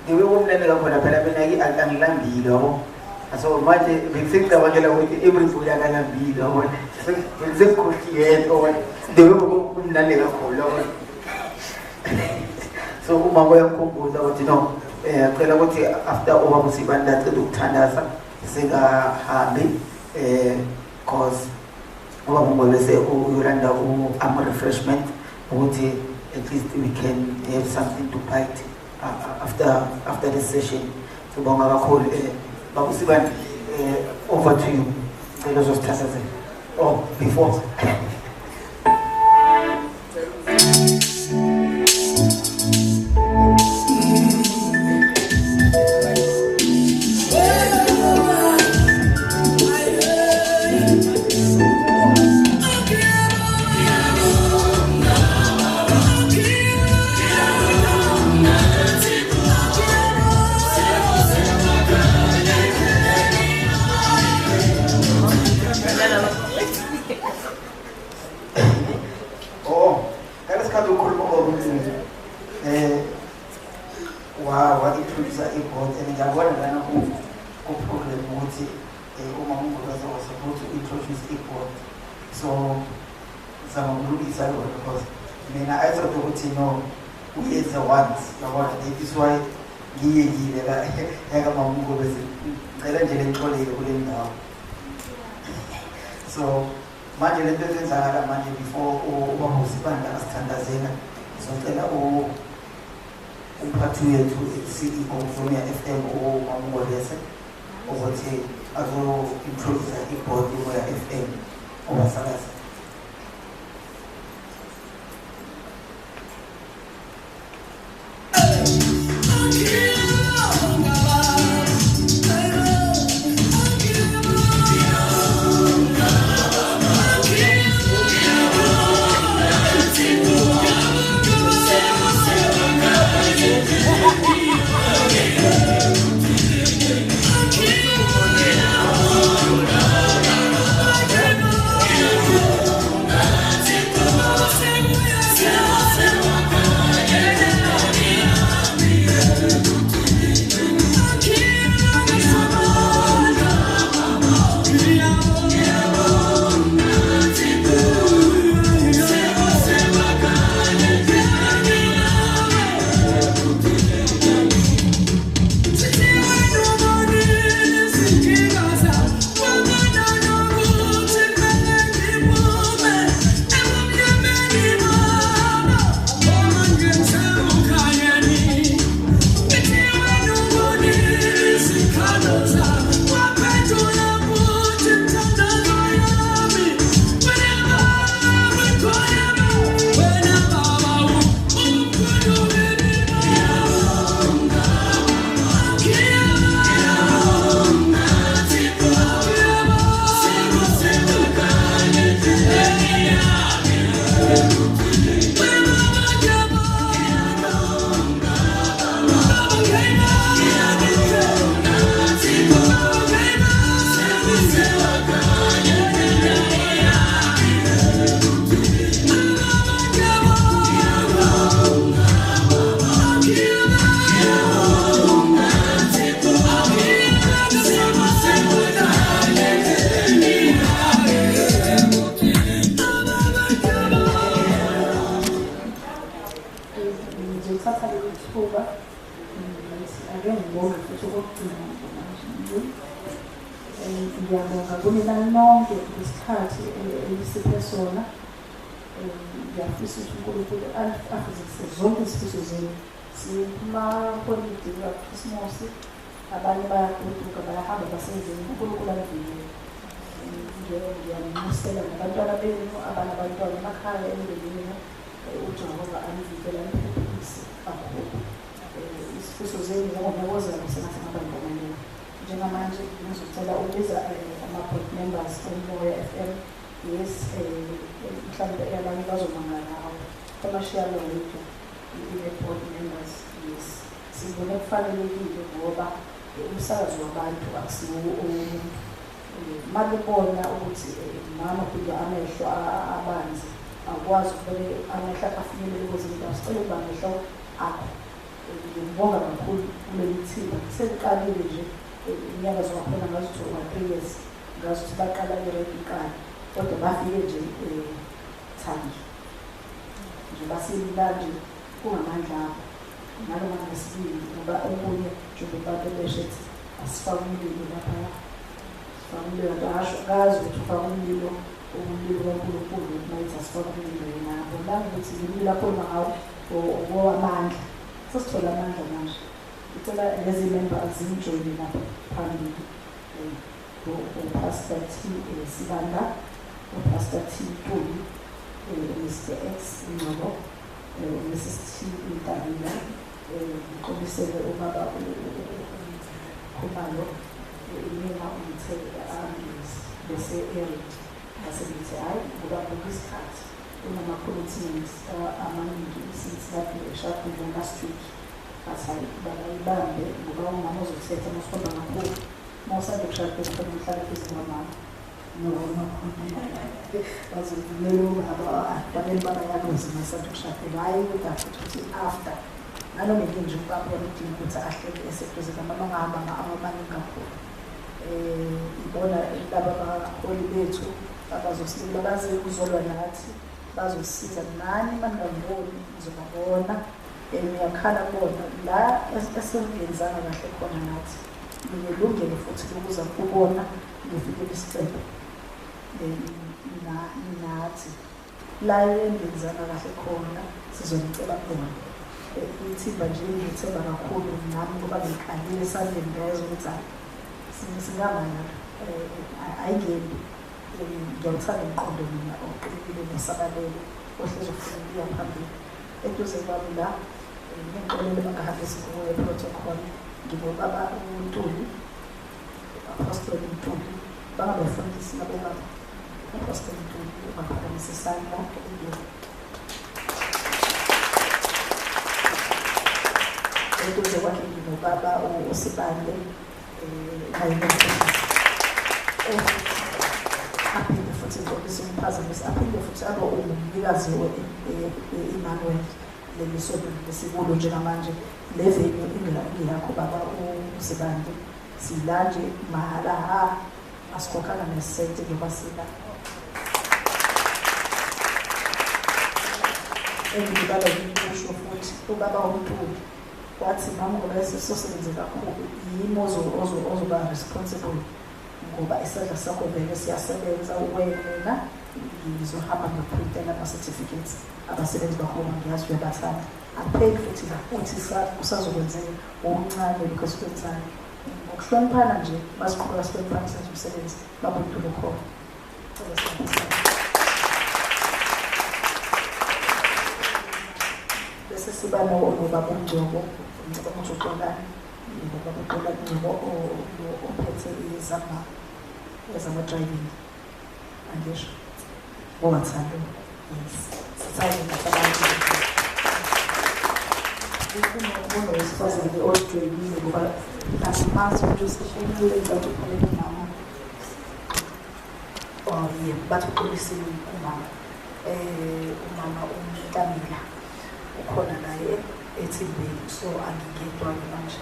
S2: Dewe umlendela khona phela mina angilambile yabo so manje bengicabangela ukuthi everybody akalambile yabo bengizekhohliyela yabo dewe umlandela khona so uma koyankhumbuza ukuthi no ngicela ukuthi after ubaba uSibanda acela ukuthandaza singahambi cause ubaba ngolese uyolanda ama refreshment ukuthi at least we can have something to bite after this session. So bonga kakhulu baba uSibanda over to you. Ngicela uzosithatha oh before so manje lento ezenzakala manje before ubaba uSibanda asithandazela sizocela umphathi wethu CEO Vunya FM uMamungolese ukuthi azo-introduce ibhodi Moya FM obasakazi.
S14: Ngiyabonga kumina nonke isikhathi elisiphe sona. Ngiyafisa ukuthi uNkulunkulu afezise zonke izifiso zenu. Siphuma holide kaChristmas, abanye bayagoduka bayahamba basenzeni uNkulunkulu avikele. Ngiyamusela nabantwana benu, abantwana emakhaya emndenini, uJehova anivikele aniphephise kakhulu. Isifiso zenu ngokunokozela sengathi ngabantwana. Njengamanje ngizocela ukubiza ama-board members eMoya FM. Yes, mhlawumbe abanye bazomangala ngawo. Commercial radio, i-board members, yes. Sibone kufanelekile ngoba umsakazo wabantu akusiwo omuntu. Malibona ukuthi mama kude amehlo abanzi akwazi ukubona amehlo akafinyelele kwezinto asicela ukuba amehlo akho. Ngibonga kakhulu kuleli thimba seliqalile nje inyanga zokuphela ngazo 2 years ngazo ukuthi baqala irenkani kodwa bafike nje thanje nje basilila nje kungamandla abo naloma ngesibili ngoba omunye njengoba abantu beshethi asifake umlilo lapha family basho gazi ukuthi ufake umlilo kaNkulunkulu mayithi asifake umlilo nabo la ukuthi umlilo akhona ngawo owamandla sesithola amandla manje ngicela lezi members zinjoyine lapha phambili uPastor T Sibanda, uPastor T Ntuli, Mr X Ngcobo, Mrs T Ntabila, ngixolisele ubaba Khumalo, mina umthele bese ngaselithi hayi ngoba kuyisikhathi kunama-commitments amaningi since lapho eshadile last week athi bayibambe ngoba umama uzothetha masihamba kakhulu mawusanda kushada kukhona umhlala phezu kwamama bazovumela ubaba abanye babayakwazi masanda kushada hayi kodwa futhi after naloma nje ubabona udinga ukuthi ahlele eseduze kamama angahamba amaningi kakhulu ibona laba abaholi bethu abazosila baze ukuzolwa nathi bazosiza nani maningaboni ngizobabona ngiyakhala kubona la esengenzanga kahle khona nathi ngilungele futhi ukuza kubona ngifike isicelo nathi la engenzanga kahle khona sizonicela khona ithimba nje ngithemba kakhulu nami ngoba ngiqalile esandleni ngezwe ukuthi singamana ayingeni ngiyawuthanda umqondo mina oqinile nosabalele ohlezi ufuna ukuya phambili eduze kwami la ngixolele bangahambisa kuwe protocol ngibobaba uNtuli Apostle Ntuli bangabafundisi nabobaba Apostle Ntuli baphakamisa isandla eduze kwakhe ngibobaba uSibande aphinde futhi ngokuse umphazamisa aphinde futhi abo umnikazi Emmanuel lelisonto lesikulo njengamanje leveni ingilakho baba uSibande silanje mahala asikhokhana nesente ngebasila engibala ngisho futhi ubaba uNtuli wathi mama ngoba sisebenze kakhulu yimo ozoba responsible ngoba isandla sakho vele siyasebenza wena ngizohamba ngiprintela ama-certificates abasebenzi bakhona ngiyazi uyabathanda apheli futhi uthi usazokwenzeka okuncane because kwenzani ngokuhloniphana nje basiqhubeka sihloniphana senze umsebenzi babuntulu khona bese siba nobaba uNgcobo ngicabanga ukuthi uXolani nobaba uXolani Ngcobo ophethe ezama-driving angisho ngowathando yes sithathele nabantu ukubona wesifazane odrayvile ngoba namazi ukuthi usishayile ngathi uphele mama bathi uqolisile umama uMntamila ukhona naye eThibeni so angingedwa manje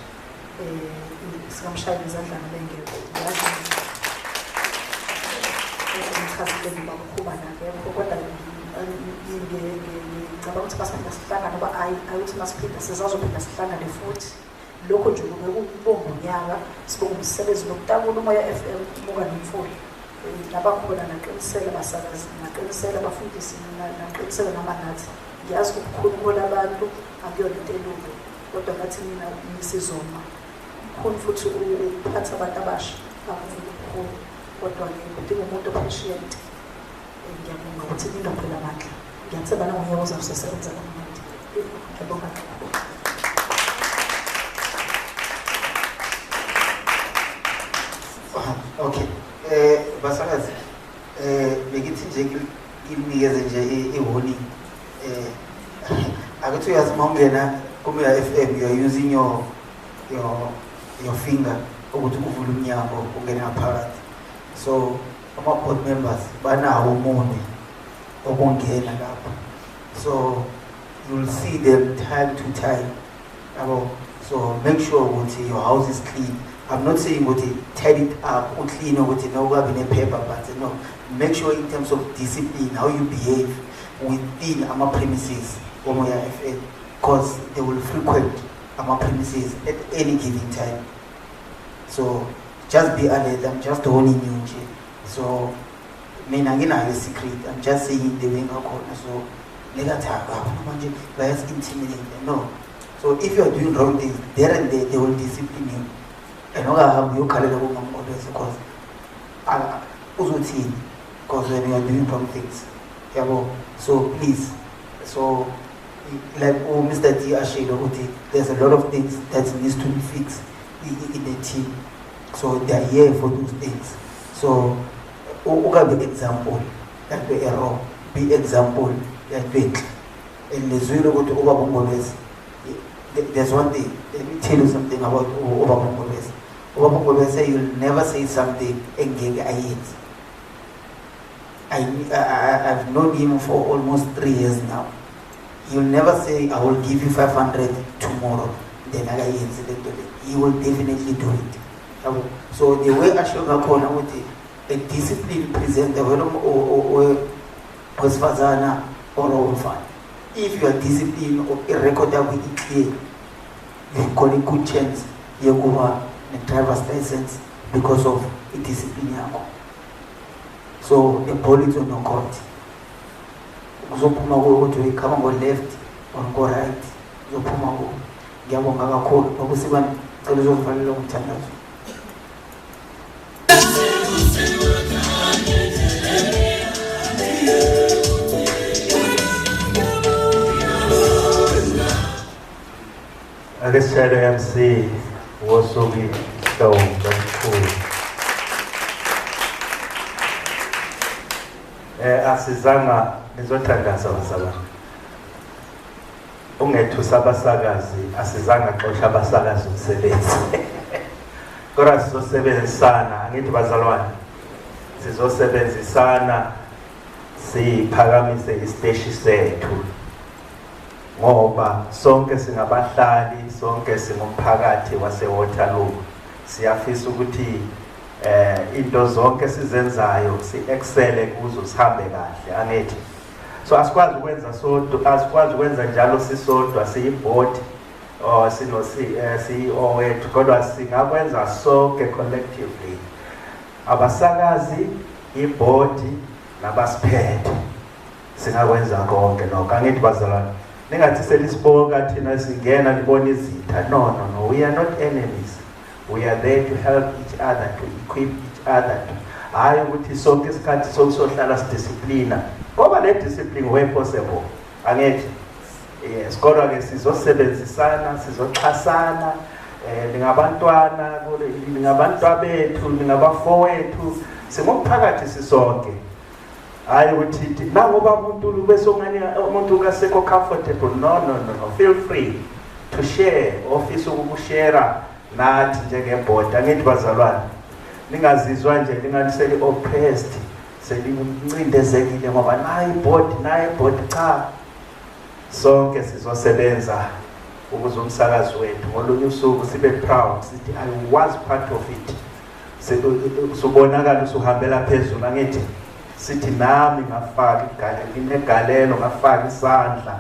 S14: sikamshayela izandla ngabengekho ngiyazile ngibakhuba nakekho kodwa ngicabanga ukuthi masiphinda sihlangane ngoba ayuthi masiphinda sizazophinda sihlangane futhi lokho nje ukubonga unyaka sibonga umsebenzi nokutakula uMoya FM ubuka nomfula nabakhona naqinisela basakazi naqinisela abafundisi naqinisela namanathi ngiyazi ukukhulumela abantu akuyona into elungu kodwa ngathi mina ngisizoma khona futhi ukuphatha abantu abasha akukhulu kodwa ngidinga umuntu opatient ngiyabonga ukuthi ninophela amandla ngiyathemba nangoyeka uzasebenza kamnandi ngiyabonga kakhulu.
S15: Okay, basakazi bekithi nje inikeze nje i-warning akuthi uyazi uma ungena kuMoya FM you're using your finger ukuthi kuvule umnyango ungene ngaphakathi so ama-board members banawo umonde okungena lapha so you'll see them time to time so make sure ukuthi your house is clean. I'm not saying ukuthi tidy it up or clean or ukuthi no kuba ne-paper but no, make sure in terms of discipline how you behave within ama-premises oMoya FM because they will frequent ama-premises at any given time. So just be alert. I'm just warning you nje. So mina nginayo secret. I'm just saying the way ngakhona so negathaba manje bayas intimidate. No. So if you are doing wrong things there and there they will discipline you. Enokahambi uyokhalela kumamkolesi because uzothini because when you are doing wrong things yabo so please so like Mr. D ashilo ukuthi there's a lot of things that needs to be fixed in the team so they are here for those things so ukabe example that be error be example that be and lezwile ukuthi ubabongolesi there's one thing let me tell you something about ubabongolesi ubabongolesi you'll never say something engeke ayenze I've known him for almost 3 years now. He'll never say, I will give you 500 tomorrow. Then he will definitely do it. So the way I show a discipline presenter was Fazana or fun. If you are disciplined or a record that will be clear, you've got a good chance you go a driver's license because of a discipline. So the ball is on your court. Uzopuma ukuthi come go left or go right. Uzopuma ngiyabonga kakhulu ngokusibani cela uzovalela umthandazo.
S16: ake sishayele MC wosuku Dawuda Mkhulu. Asizanga nizothandaza bazalwane. Ungethusa abasakazi asizanga xosha abasakazi umsebenzi. Kodwa sizosebenzisana, angithi bazalwane. Sizosebenzisana siphakamise isiteshi sethu. Ngoba sonke singabahlali, sonke singumphakathi waseWaterloo. Siyafisa ukuthi into zonke sizenzayo si-excele kuzo sihambe kahle angithi. So asikwazi ukwenza sodwa, asikwazi ukwenza njalo sisodwa siyiboard or sino CEO wethu, kodwa singakwenza sonke collectively. Abasakazi, iboard nabasiphethe singakwenza konke lokho angithi bazalwane. Ningathi selisibonga thina singena libona izitha. No, we are not enemies. We are there to help each other, to equip each other. Hayi ukuthi sonke isikhathi sokuhlala sidisciplina. Ngoba le discipline where possible. Angithi yes, kodwa ke sizosebenzisana, sizoxhasana, ningabantwana, ningabantwabethu, ningabafowethu, singumphakathi sisonke. Hayi ukuthi nangoba umuntu bese ongani umuntu kasekho comfortable. No. Feel free to share, office ukushare nathi njengeboard. Angithi bazalwane. Ningazizwa nje ninganiseli oppressed. Selincindezekile ngoba nayi board cha. Sonke sizosebenza ukuze umsakazi wethu ngolunye usuku sibe proud sithi I was part of it. Sobonakala usuhambela phezulu angithi sithi nami ngafaka igalelo ngafaka isandla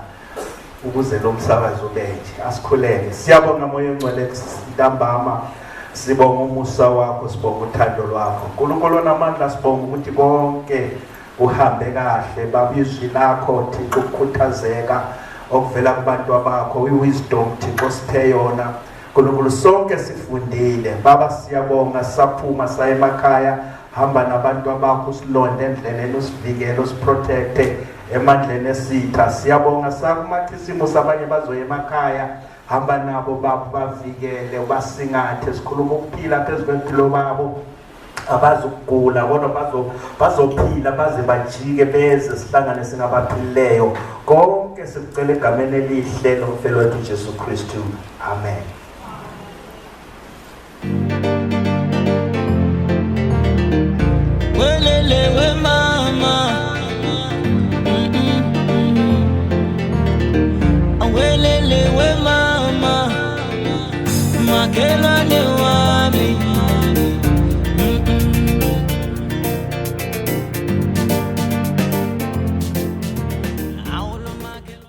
S16: ukuze lo msakazi ubenje. Asikhuleke. Siyabonga moya ongcwele ntambama. Sibonga umusa wakho, sibonga uthando lwakho. uNkulunkulu namandla sibonga ukuthi konke uhambe kahle. Babizwi lakho Thixo ukukhuthazeka okuvela kubantu abakho, wisdom Thixo siphe yona. uNkulunkulu sonke sifundile. Baba siyabonga saphuma saye emakhaya. Hamba nabantu abakho usilonde endleleni, usivikele, usiprotecte emandleni esitha. Siyabonga sakumakhisimu sabanye bazoya emakhaya. Hamba nabo bavikele, ubasingathe. Sikhuluma ukuphila phezu kwempilo babo. Abazukugula kodwa bazophila baze bajike beze sihlangane singabaphilileyo. Konke sikucela egameni elihle lomfelo wethu Jesu Kristu. Amen.